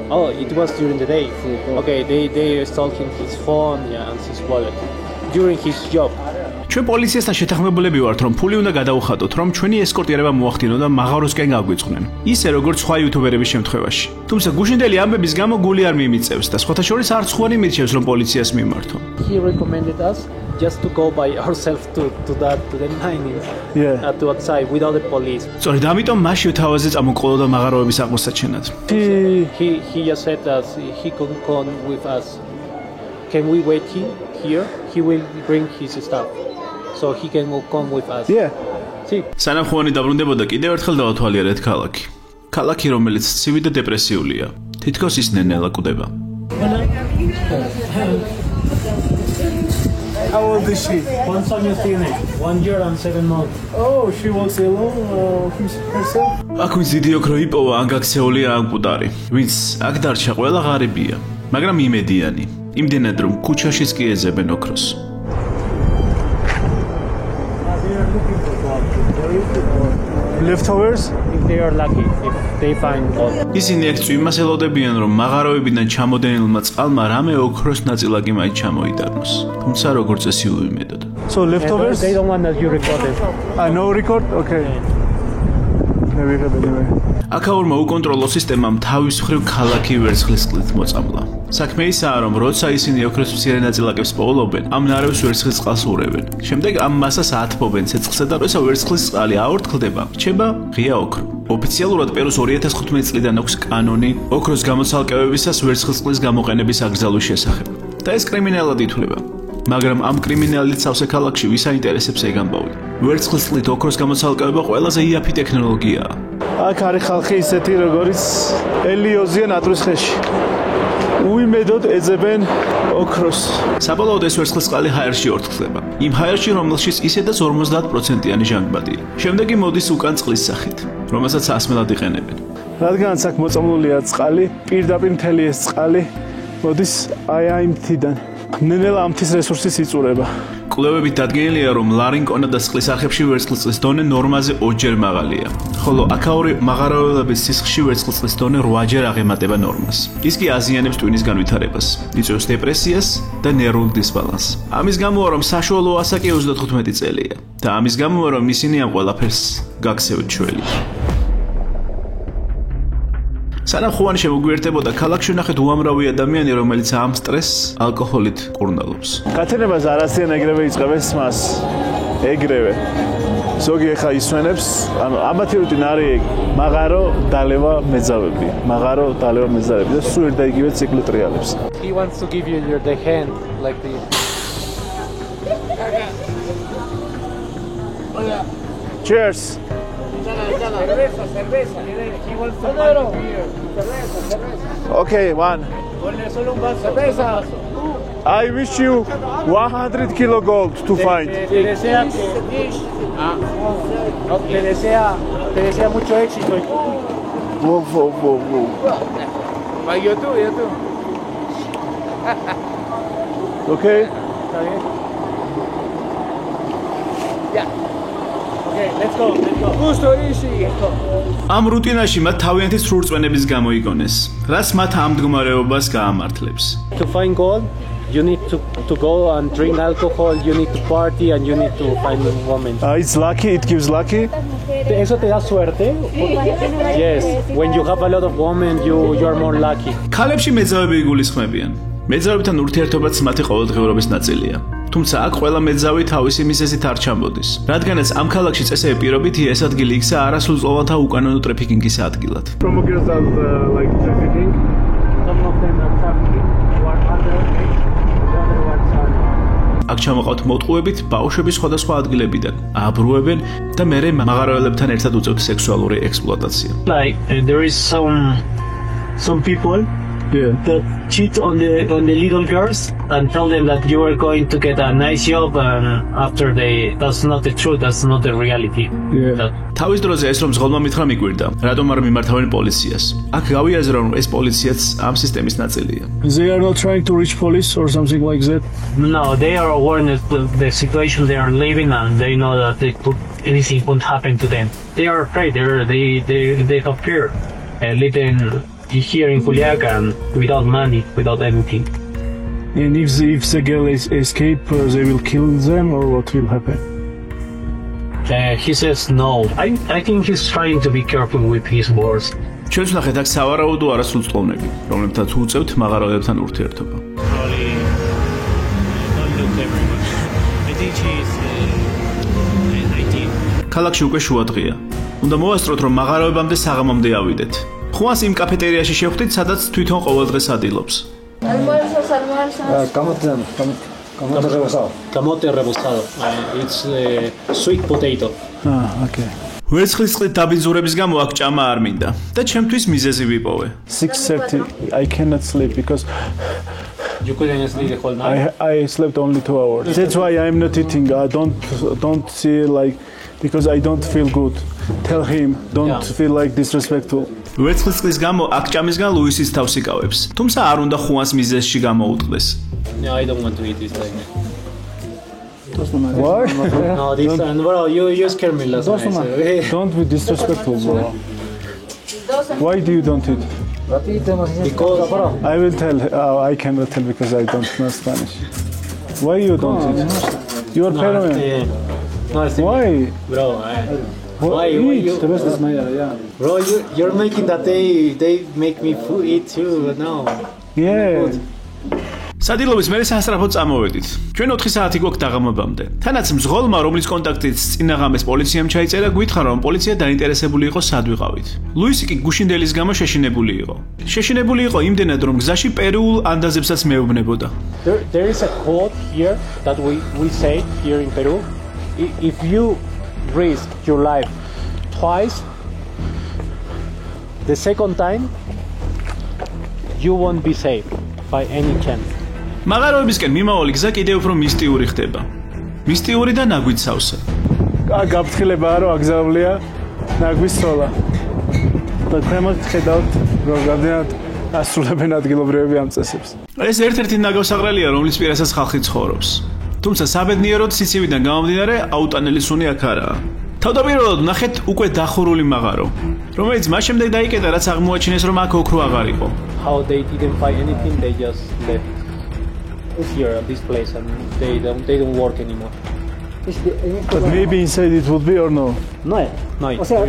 Oh, it was during the day. Okay, they stole his phone and his wallet during his job. ჩვენ პოლიციასთან შეთანხმებულები ვართ, რომ ფული უნდა გადაუხადოთ, რომ ჩვენი ესკორტირება მოახდინონ და მაღაროსკენ გაგვიწყდნენ. ისე როგორც სხვა იუთუბერების შემთხვევაში. თუმცა გუშინდელი ამბების გამო გული არ მიმიწევს და სხვათა შორის არც ხვარი მირჩევს, რომ პოლიციას მიმართო. He recommended us just to go by ourselves to the mining, to outside without the police. სწორედ ამიტომ მასში თავაზე წამოყოლოდა მაღაროების აღმოსაჩენად. He just said that he could come with us. Can we wait here? He will bring his stuff. So he can come with us. Yeah. See. სანამ ხუანი დაბრუნდებოდა, კიდევ ერთხელ დაათვალიერეთ ქალაქი. ქალაქი, რომელიც ცივი და დეპრესიულია. თითქოს ის ნენელა კვდება. How old is she? One son is teenage, 1 year and 7 months. Oh, she works alone herself? აქ ვინც დიდი ოქრო იპოვა, ან გაქცეულია, ან კუტარი. ვინც აქ დარჩა, ყველა ღარიბია, მაგრამ იმედიანი. იმდენად რომ ქუჩაშიც კი ეძებენ ოქროს. Leftovers? If they are lucky, if they find gold. ისინი აქ წვიმას ელოდებიან, რომ მაღაროებიდან ჩამოდენილმა წყალმა რამე ოქროს ნაწილაკი მაინც ჩამოიტანოს. თუმცა როგორც წესი უიმედოდ. So leftovers? They don't want that you record it. No record? Okay. აქაურმა უკონტროლო სისტემამ თავის მხრივ ქალაქი ვერცხლისწყლით მოწამლა. საქმე ისაა, რომ როცა ისინი ოქროს მცირე ნაწილაკებს პოულობენ, ამ ნარევს ვერცხლის წყალს ურევენ. შემდეგ ამ მასას ათბობენ ცეცხლსა და როცა ვერცხლის წყალი აორთქლდება, რჩება ღია ოქრო. ოფიციალურად პერუს 2015 წლიდან აქვს კანონი ოქროს გამოცალკევებისას ვერცხლის წყლის გამოყენების აკრძალვის შესახებ. და ეს კრიმინალად ითვლება. მაგრამ ამ კრიმინალით სავსე ქალაქში ვის აინტერესებს ეგ ამბავი? ვერცხლის წყლით ოქროს გამოცალკევება ყველაზე იაფი ტექნოლოგიაა. აქ არის ხალხი ისეთი, როგორც ელიოზია ნატრისხეში. უიმედოდ ეძებენ ოქროს. საბოლოოდ ეს ვერცხლის წყალი ჰაერში ორთქლდება. იმ ჰაერში, რომელშიც ისედაც 50%-იანი ჟანგბადია. შემდეგ მოდის უკან წყლის სახით, რომელსაც ასმელად იყენებენ. რადგანაც აქ მოწამლულია წყალი, პირდაპირ მთელი ეს წყალი მოდის აი მთიდან. ნენელა ამთის რესურსის იწურება. კვლევებით დადგენილია, რომ ლარინკონა და წყლის არხებში ვერცხლის წყლის დონე ნორმაზე 2-ჯერ მაღალია, ხოლო აქაური მაღაროებების სისხლში ვერცხლის წყლის დონე 8-ჯერ აღემატება ნორმას. ის კი აზიანებს ტვინის განვითარებას, იწვევს დეპრესიას და ნერვულ დისბალანსს. ამის გამოა, რომ საშუალო ასაკი 35 წელია და ამის გამოა, რომ ისინი ამ ყველაფერს გაქცევთ ჩველი. სანამ ხუანი შემოგვიერთებოდა, ქალაქში ვნახეთ უამრავი ადამიანი, რომელიც ამ სტრესს ალკოჰოლით ყურნალობს. გათენებას არასდროს ეგრევე იწყებენ მას. ეგრევე. ზოგი ახლა ისვენებს, ანუ ამათი რუტინა არის მაღარო, დალევა, მეძავები. მაღარო, დალევა, მეძავები და სულ ერთ და იგივე ციკლი ტრიალებს. He wants to give you the hand like this. Cheers. Cerveza. He wants to buy beer. Cerveza. Okay, one. Ponle solo un vaso. Cerveza. I wish you 100 kilo gold to find. Te desea mucho éxito. Whoa. Yo tú. Okay. Está bien. Ya. Okay, let's go. Gusto easy. ამ რუტინაში მათ თავიანთი სრულწმენების გამოიგონეს, რაც მათ ამ მდგომარეობას გაამართლებს. To find gold, you need to go and drink alcohol, you need to party and you need to find a woman. It's lucky, it gives lucky. Eso te da suerte? Yes, when you have a lot of women, you are more lucky. ქალებში მეძავები იგულისხმებიან. მეძავებთან ურთიერთობაც მათი ყოველდღიურობის ნაწილია. თუმცა აქ ყველა მეძავი თავისი მიზეზით არ ჩამოდის, რადგანაც ამ ქალაქში წესები პირობითი ეს ადგილი იქცა არასრულწლოვანთა უკანონო ტრაფიკინგის ადგილად. Promoters are like trafficking. Some of them are trafficking. One other, the other ones are. აქ აქ ჩამოყავთ მოტყუებით ბავშვები სხვადასხვა ადგილებიდან, აბრუებენ და მერე მაღაროელებთან ერთად უწევთ სექსუალური ექსპლუატაცია. Like there is some people that cheat on the little girls and tell them that you are going to get a nice job and after that's not the truth, that's not the reality. თავის დროზე ეს რომ ზღოლმა მითხრა მიგვირდა, რატომ არ მიმართავენ პოლიციას. აქ გავიაზრო რომ ეს პოლიციაც ამ სისტემის ნაწილია. They are not trying to reach police or something like that. No, they are aware of the situation they are living and they know that anything could happen to them. They are afraid. They have fear living here in Culiacan without money, without anything. And if the girl escape, they will kill them or what will happen? He says no. I think he's trying to be careful with his words. ჩვენს ნახეთ აქ სავარაუდო არასრულწყლოვნები, რომლებთაც უწევთ მაღაროელებთან ურთიერთობა. ქალაქში უკვე შუადღეა. უნდა მოვასწროთ რომ მაღაროებამდე საღამომდე ავიდეთ. ხუანს იმ კაფეტერიაში შევხვდით, სადაც თვითონ ყოველდღე სადილობს. Camote rebozado. It's sweet potato. Okay. ვერცხლისწყლით დაბინძურების გამო აქ ჭამა არ მინდა და ჩემთვის მიზეზი ვიპოვე. 6:30 I cannot sleep because You couldn't sleep the whole night. I slept only 2 hours. That's why I'm not eating. I don't see like because I don't feel good. Tell him don't feel like disrespectful. ვერცხლისწყლის გამო აქ ჭამისგან ლუისის თავს იკავებს. თუმცა არ უნდა ხუანს მიზეზში გამოუტყდეს. No, I don't want to eat this like that. Why? No, this and bro, you scare me last night. Don't be disrespectful, bro. Why do you don't eat? Because I will tell. I cannot tell because I don't know Spanish. Why you don't eat? You are paranoid. Why? Bro, why you? Bro, you're making that they make me food eat too, but no. Yeah. სადილობის მერე სასწრაფოდ წამოვედით. ჩვენ 4 საათი გვაქვს დაღამებამდე. თანაც მზღოლმა, რომლის კონტაქტიც წინაღამეს პოლიციამ ჩაიწერა, გვითხრა რომ პოლიცია დაინტერესებული იყო სად ვიყავით. ლუისი კი გუშინდელის გამო შეშინებული იყო. შეშინებული იყო იმდენად, რომ გზაში პერუულ ანდაზებსაც მეუბნებოდა. There is a quote here that we say here in Peru. If you risk your life twice, the second time you won't be safe by any chance. მაღაროებისკენ მიმავალი გზა კიდევ უფრო მისტიური ხდება. მისტიური და ნაგვით სავსე. გაფრთხილება რომ აგზავნია ნაგვის სოლა. და თემოთ ხედავთ რომ გამდენად ასრულებენ ადგილობრივები ამ წესებს. ეს ერთ-ერთი ნაგავსაღრელია, რომლის პირასაც ხალხი ცხოვრობს. თუმცა საბედნიეროდ სიცივიდან გამომდინარე აუტანელი სუნი აქ არაა. თავდაპირველად ნახეთ უკვე დახურული მაღარო, რომელიც მას შემდეგ დაიკეტა, რაც აღმოაჩინეს რომ აქ ოქრო აღარ იყო. How they didn't find anything, they just left here at this place and they don't work anymore. But maybe inside it would be or no? No. O sea,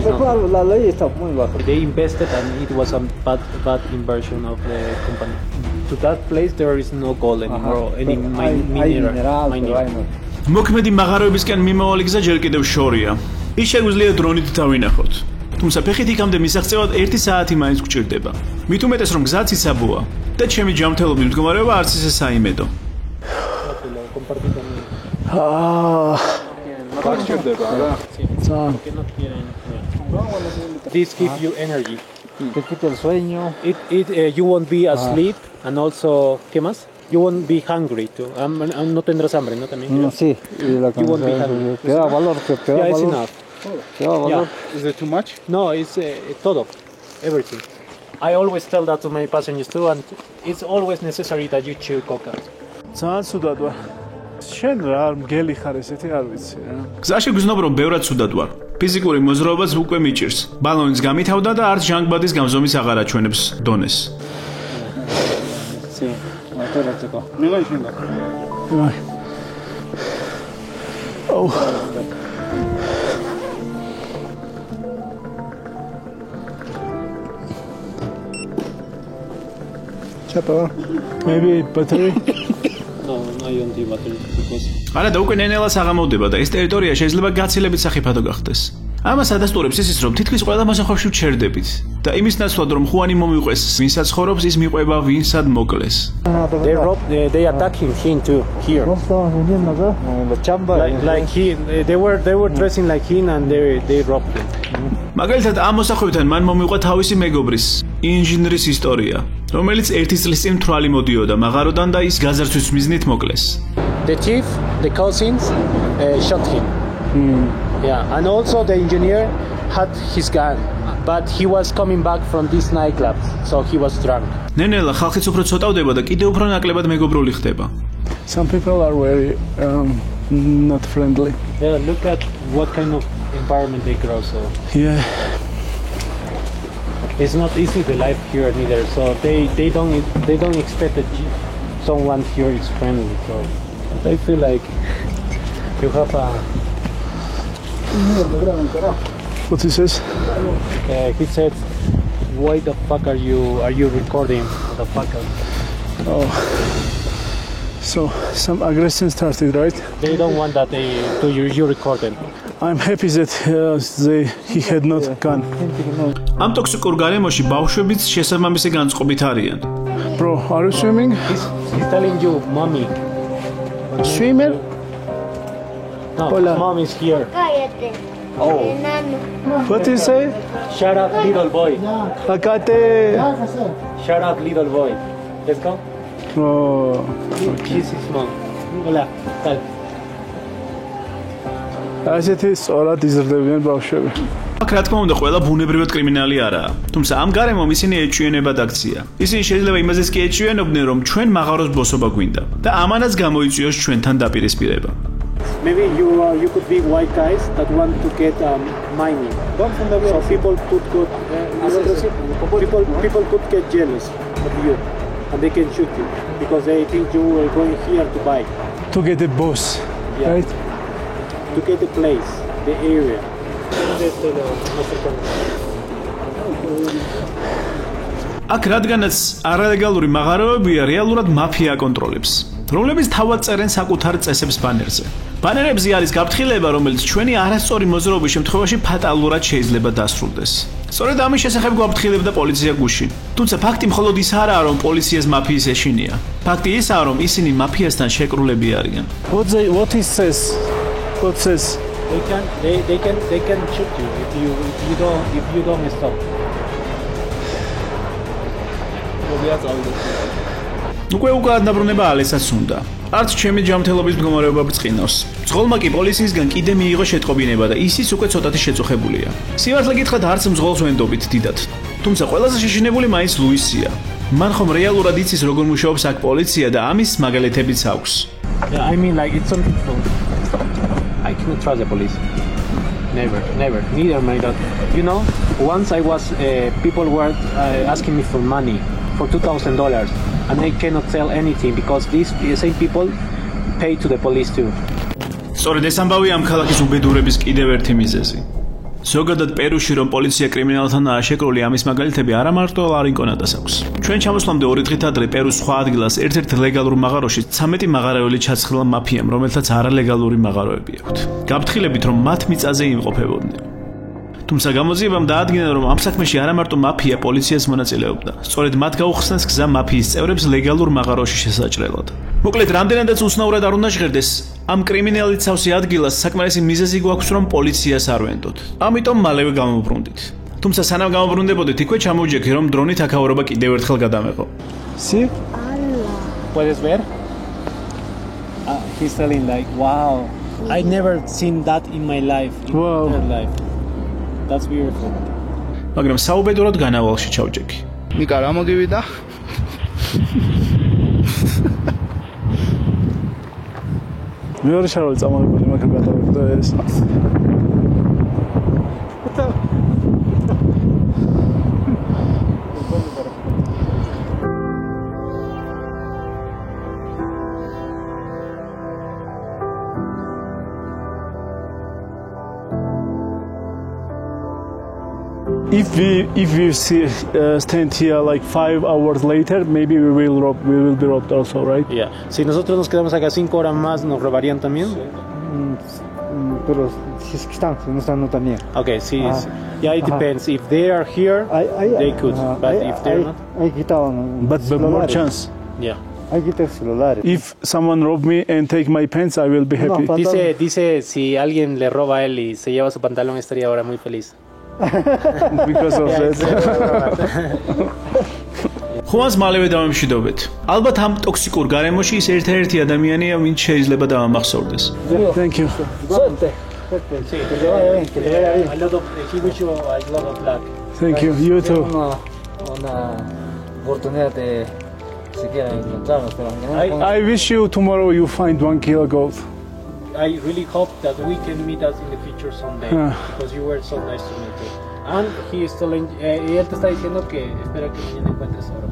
la ley está muy baja. They invested and it was a bad inversion of the company. To that place there is no gold anymore, any mineral. მოქმედი მაღაროებისკენ მიმავალი გზა ჯერ კიდევ შორია. ის შეგვიძლია დრონით დავინახოთ. თუმცა ფეხით იქამდე მისაღწევად 1 საათი მაინც გვჭირდება. მით უმეტეს რომ გზაც იცაბოა და ჩემი ჯანმრთელობის მდგომარეობა არც ისე საიმედო. This gives you energy. You won't be asleep and also ¿qué más? You won't be hungry too. No tendrás hambre, ¿no? También. No, sí. You won't be hungry. Te da valor, it's enough. Yeah. Is it too much? No, it's todo, everything. I always tell that to my passengers too, and it's always necessary that you chew coca. ძალიან ცუდად ვარ. შენ რა მგელი ხარ ესეთი არ ვიცი რა. გზაში გზნობ რომ ბევრად ცუდად ვარ. ფიზიკური მოძრაობაც უკვე მიჭირს. ბალონის გამითავდა და არც ჟანგბადის გამზომის აღარ აჩვენებს დონეს. Sí. Oh. Chapa. Maybe battery. No, I don't need battery because. არა და უკვე ნენელა საღამოვდება და ეს ტერიტორია შეიძლება გაცილებით სახიფათო გახდეს. ამას ადასტურებს ის რომ თითქმის ყველა მოსახლეში ვჩერდებით და იმის ნაცვლად რომ ხუანი მომიყვეს ვინსაც ცხოვრობს ის მიყვება ვინსად მოკლეს. They attacking him too here. Like they were dressing like him and they robbed him. მაგალითად ამ მოსახლეებთან მან მომიყვა თავისი მეგობრის ინჟინრის ისტორია, რომელიც ერთი წლის წინ თვალი მოდიოდა მაღაროდან და ის გაზართვის მიზნით მოკლეს. The chief, the cousins shot him. Yeah, and also the engineer had his gun, but he was coming back from this nightclub, so he was drunk. ნენელა ხალხიც უფრო ცოტავდება და კიდევ უფრო ნაკლებად მეგობრული ხდება. Some people are very not friendly. Yeah, look at what kind of environment they grow, so Yeah. it's not easy the life here neither. So they don't expect that someone here is friendly. So they feel like you have a. What he says? He said, "Why the fuck are you recording? The fuck?" Oh. So some aggression started, right? They don't want that you record them. I'm happy that he had not gun. ამ ტოქსიკურ გარემოში ბავშვებიც შესაბამისი განწყობით არიან. Bro, are you swimming? He's telling you, mommy. Swimmer? No, Hola. mom is here. Oh. What do you say? Shut up, little boy. Akate. Shut up, little boy. Let's go. Oh. She's his mom. Hola. Tal. ასეთი სწორად იზრდებიან ბავშვები. აქ რა თქმა უნდა ყველა ბუნებრივად კრიმინალი არაა, თუმცა ამ გარემომ ისინი ეჩვიანებად აქცია. ისინი შეიძლება იმაზეც კი ეჩვიანობდნენ რომ ჩვენ მაღაროს ბოსობა გვინდა და ამანაც გამოიწვიოს ჩვენთან დაპირისპირება. Maybe you could be white guys that want to get mining. So people could could get jealous of you and they can shoot you because they think you are going here to buy. To get the boss, Yeah. right? To get the place, the area. აქ რადგანაც არალეგალური მაღაროებია რეალურად მაფია აკონტროლებს, რომლებიც თავად წერენ საკუთარ წესებს ბანერზე. ბანერებზე არის გაფრთხილება, რომელიც ჩვენი არასწორი მოძრაობის შემთხვევაში ფატალურად შეიძლება დასრულდეს. სწორედ ამის შესახებ გვაფრთხილებდა პოლიცია გუშინ. თუმცა ფაქტი მხოლოდ ის არაა, რომ პოლიციას მაფიის ეშინია. ფაქტი ისაა, რომ ისინი მაფიასთან შეკრულები არიან. What he says? What says? They can shoot you if you don't stop. უკვე უკანაბრუნება ალესაც უნდა. არც ჩემი ჯანმრთელობის მდგომარეობა ბრწყინავს. მძღოლმა კი პოლიციისგან კიდე მიიღო შეტყობინება და ისიც უკვე ცოტათი შეწუხებულია. სიამართლე გითხრათ, არც მძღოლს ვენდობით დიდად. თუმცა ყველაზე შეშინებული მაინც ლუისია. მან ხომ რეალურად იცის როგორ მუშაობს აქ პოლიცია და ამის მაგალითებიც აქვს. Yeah, I mean like it's something. I cannot trust the police. Never. Neither my dad. You know, once I was people were asking me for money for $2,000 and I cannot sell anything because these same people pay to the police too. სწორედ ეს ამბავი ამ ქალაქის უბედურების კიდევ ერთი მიზეზი. ზოგადად პერუში რომ პოლიცია კრიმინალთანაა შეკრული ამის მაგალითები არა მარტო ლარინკონადას აქვს. ჩვენ ჩამოსვლამდე 2 დღით ადრე პერუს სხვა ადგილას ერთ-ერთ ლეგალურ მაღაროში 13 მაღაროელი ჩაცხილა მაფიამ, რომელთაც არალეგალური მაღაროები აქვთ. გაფრთხილებით რომ მათ მიწაზე იმყოფებოდნენ. თუმცა გამოძიებამ დაადგინა რომ ამ საქმეში არა მარტო მაფია პოლიციას მონაწილეობდა, სწორედ მათ გაუხსნეს გზა მაფიის წევრებს ლეგალურ მაღაროში შესაჭრელად. მოკლედ, რამდენადაც უცნაურად არ უნდა ჟღერდეს, ამ კრიმინალით სავსე ადგილას საკმარისი მიზეზი გვაქვს რომ პოლიციას არ ვენდოთ. ამიტომ მალევე გამოვბრუნდით. თუმცა სანამ გამოვბრუნდებოდით, იქვე ჩამოვიჯექი რომ დრონით აქაურობა კიდევ ერთხელ გადამეღო. See? Puedes ver? He's telling like, wow, I never seen that in my life. Wow. Life. That's beautiful. მაგრამ საუბედურად განავალში ჩავჯექი. ნიკა რა მოგივიდა? მეორე შარვალი წამოებული მაგრამ გადავიდა ეს. If we stand here like 5 hours later, maybe we will be robbed also, right? Yeah. Si nosotros nos quedamos acá 5 horas más, ¿nos robarían también? pero si es que están, no están, no también. Okay, see, yeah, it depends. If they are here, they could, but if they're not, Ahí quitaban. But more chance. yeah. Ahí quité el celular. If someone rob me and take my pants, I will be happy. Dice si alguien le roba a él y se lleva su pantalón estaría ahora muy feliz. Because of that. ხუანს მალევე დავემშვიდობეთ. ალბათ ამ ტოქსიკურ გარემოში ის ერთ-ერთი ადამიანია, ვინც შეიძლება დავამახსოვრდეს. Thank you. Suerte. Sí, Que le vaya bien, que le vaya bien. I love he wish you a lot of luck. Thank you. You too. Una oportunidad de siquiera encontrarnos, pero I wish you tomorrow you find 1 kilo gold. I really hope that we can meet us in the future someday because you were so nice to me too. And he is telling, y él te está diciendo que espera que mañana encuentres oro.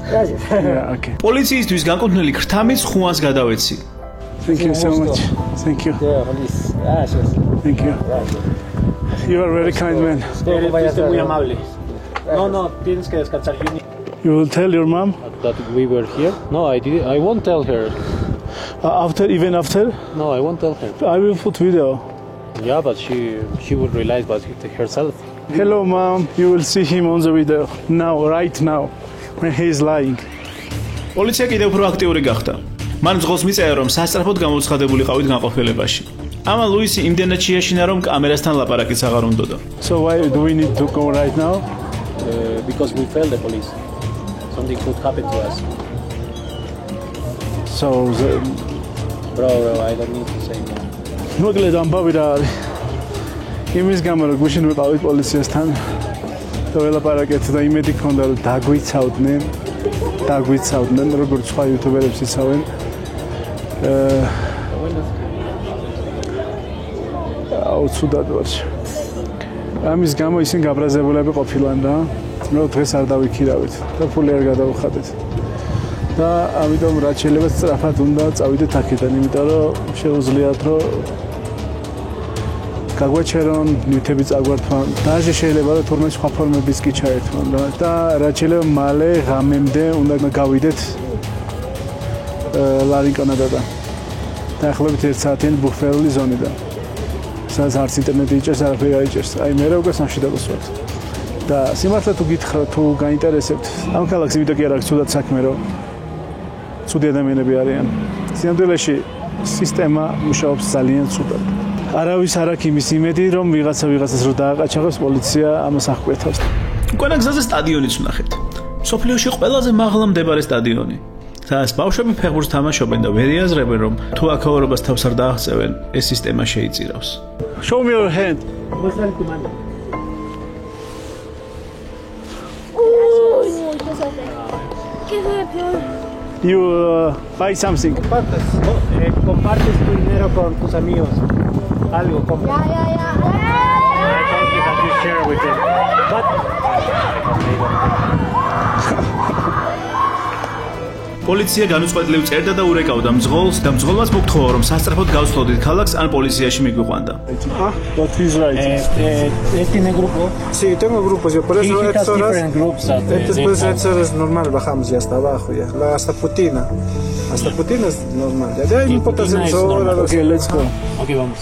Gracias. Yeah, okay. პოლიციისთვის განკუთვნილი ქრთამის ხუანს გადავეცი. Thank you so much. Thank you. Feliz. Gracias. Thank you. You are very kind man. Eres muy amable. No, tienes que descansar. You will tell your mom That we were here? No, I won't tell her. even after? No, I won't tell her. I will put video. Yeah, but she will realize about herself. Hello mom, you will see him on the video now, right now, when he is lying. პოლიცია კიდევ უფრო აქტიური გახდა. მან მძღოლს მიწერა, რომ სასწრაფოდ გამოუცხადებულიყავით განყოფილებაში. ამან ლუისი იმდენად შეაშინა, რომ კამერასთან ლაპარაკიც აღარ უნდოდა. So why do we need to go right now? Because we failed the police. Something could happen to us. So Bro, I don't need to say more. მოკლედ ამბავი რა არის? იმის გამო რომ გუშინ ვიყავით პოლიციასთან და ველაპარაკეთ და იმედი ქონდა რომ დაგვიცავდნენ როგორც სხვა იუთუბერებს იცავენ. აუცუდად ვარ. ამის გამო ისინი გაბრაზებულები ყოფილან და მე დღეს არ დავიქირავით და ფული არ გადავხადეთ. და ამიტომ რაც შეიძლება სწრაფად უნდა წავიდეთ აქედან, იმიტომ რომ შეუძლიათ რომ გაგვაჩერონ, ნივთები წაგვართვან. დაჟე შეიძლება რომ თორმეტ სხვა ფორმებიც კი ჩაერთვან და რაც შეიძლება მალე ღამემდე უნდა გავიდეთ ლარინკონადადან. დაახლოებით 1 საათიანი ბუფერული ზონიდან. სადაც არც ინტერნეტი იჭერს, არაფერი არ იჭერს. აი მე რა უკვე სამშვიდობოს ვარ. და სიმართლე თუ გითხრათ, თუ გაინტერესებთ ამ ქალაქს, იმიტომ კი არ აქვს ცუდად საქმე, რომ ცუდი ადამიანები არიან. სინამდვილეში სისტემა მუშაობს ძალიან ცუდად. არავის არ აქვს იმის იმედი, რომ ვიღაცას რო დააყაჩაღებს, პოლიცია ამას აღკვეთავს. უკანა გზაზე სტადიონიც ვნახეთ. სოფლიოში ყველაზე მაღლა მდებარე სტადიონი. სადაც ბავშვები ფეხბურთს თამაშობენ და ვერ იაზრებენ, რომ თუ აქაურობას თავს არ დააღწევენ, ეს სისტემა შეიწირავს. Show me your hand. You buy something. Compartes tu dinero con tus amigos. Algo, compra. Ya. I told you that you share with them. But პოლიცია განუწყვეტლივ წერდა და ურეკავდა მძღოლს და მძღოლმაც მოგთხოვა, რომ სასწრაფოდ გავსვლოდით ქალაქს ან პოლიციაში მიგვიყვანდა. But he's right. tiene grupo. Sí, tengo grupos, yo por eso He has different groups. Después eso es normal, bajamos ya hasta abajo, ya. Hasta Putina. Hasta Putina es normal. Ya de ahí no importa sensor. Okay, let's go. Okay, vamos.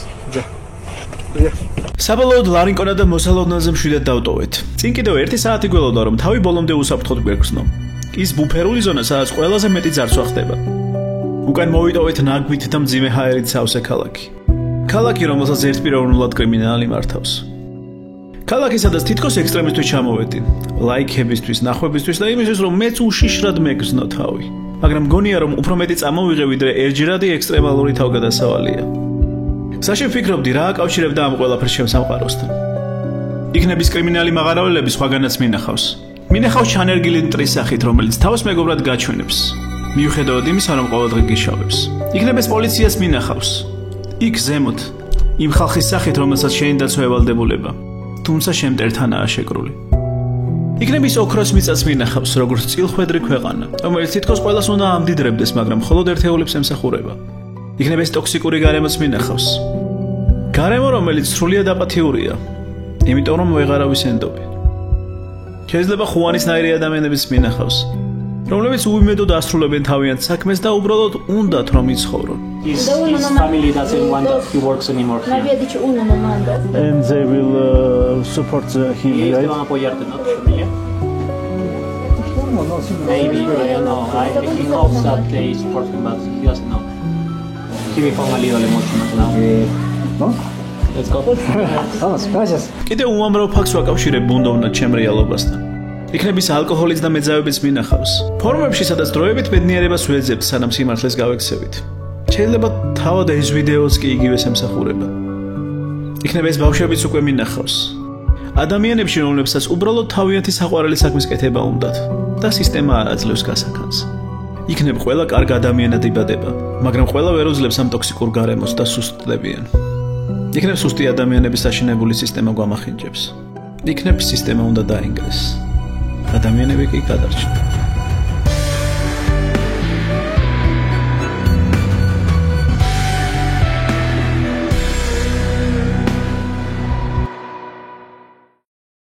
საბოლოოდ ლარინკონა და მოსალოდნელზე მშვიდად დავტოვეთ. წინ კიდევ 1 საათი გველოდა, რომ თავი ბოლომდე უსაფრთხოდ გვეგრძნო. ის ბუფერული ზონა, სადაც ყველაზე მეტი ძარცვა ხდება. უკან მოვიტოვეთ ნაგვით და მძიმე ჰაერით სავსე ქალაქი. ქალაქი, რომელსაც ერთპიროვნულად კრიმინალი მართავს. ქალაქი, სადაც თითქოს ექსტრემისტები ჩამოვედი. ლაიქებისთვის, ნახვებისთვის და იმისთვის, რომ მეც უშიშრად მეგრძნო თავი. მაგრამ მგონია, რომ უფრო მეტი წამოვიღე, ვიდრე ერთჯერადი ექსტრემალური თავგადასავალია. საშენ ვფიქრობდი, რა აკავშირებდა ამ ყველაფერს ჩემს სამყაროსთან. იქნების კრიმინალი მაღარავლები სხვაგანაც მინახავს. მინახავს ჩანერგილი მტრის სახით, რომელიც თავს მეგობრად გაჩვენებს. მიუხედავად იმისა, რომ ყოველდღე გიშავებს. იქნებს პოლიციას მინახავს. იქ ზემოთ, იმ ხალხის სახით, რომელსაც შენი დაცვა ევალდებულება, თუმცა შემტერთანაა შეკრული. იქნების ოქროს მიწას მინახავს, როგორც წილხვედრი ქვეყანა, რომელიც თითქოს ყველას უნდა ამდიდრებდეს, მაგრამ მხოლოდ ერთეულებს ემსახურება. იქნებს ტოქსიკური გარემოც მინახავს. გარემო, რომელიც სრულიად აპათიურია, იმიტომ რომ ვეღარავის ენდობი. შეიძლება ხუანისნაირი ადამიანების მინახავს, რომლებიც უიმედოდ ასრულებენ თავიანთ საქმეს და უბრალოდ უნდათ რომ იცხოვრონ. His family doesn't want that he works anymore here. And they will support him, Ellos te right? van a apoyarte, ¿no? Tu familia. Maybe, I don't know. He hopes that they support him, but he doesn't know. He me ponga le mucho más now. ¿No? Let's go. Vamos, gracias. კიდევ უამრავ ფაქტს ვაკავშირებ ბუნდოვნად ჩემ რეალობასთან. იქნებ ის ალკოჰოლის და მეძავების მინახავს. ფორმებში, სადაც დროებით ბედნიერებას ვეძებთ, სანამ სიმართლეს გავექცევით. შეიძლება თავად ეს ვიდეოც კი იგივეს ემსახურება. იქნებ ეს ბავშვებიც უკვე მინახავს. ადამიანებში, რომლებსაც უბრალოდ თავიანთი საყვარელი საქმის კეთება უნდათ და სისტემა არ აძლევს გასახანს. იქნებ ყველა კარგ ადამიანად იბადება, მაგრამ ყველა ვერ უძლებს ამ ტოქსიკურ გარემოს და სუსტდებიან. იქნებ სუსტი ადამიანების საშინებული სისტემა გვამახინჯებს. იქნებ სისტემა უნდა დაინგრეს. ადამიანები კი გადარჩნენ.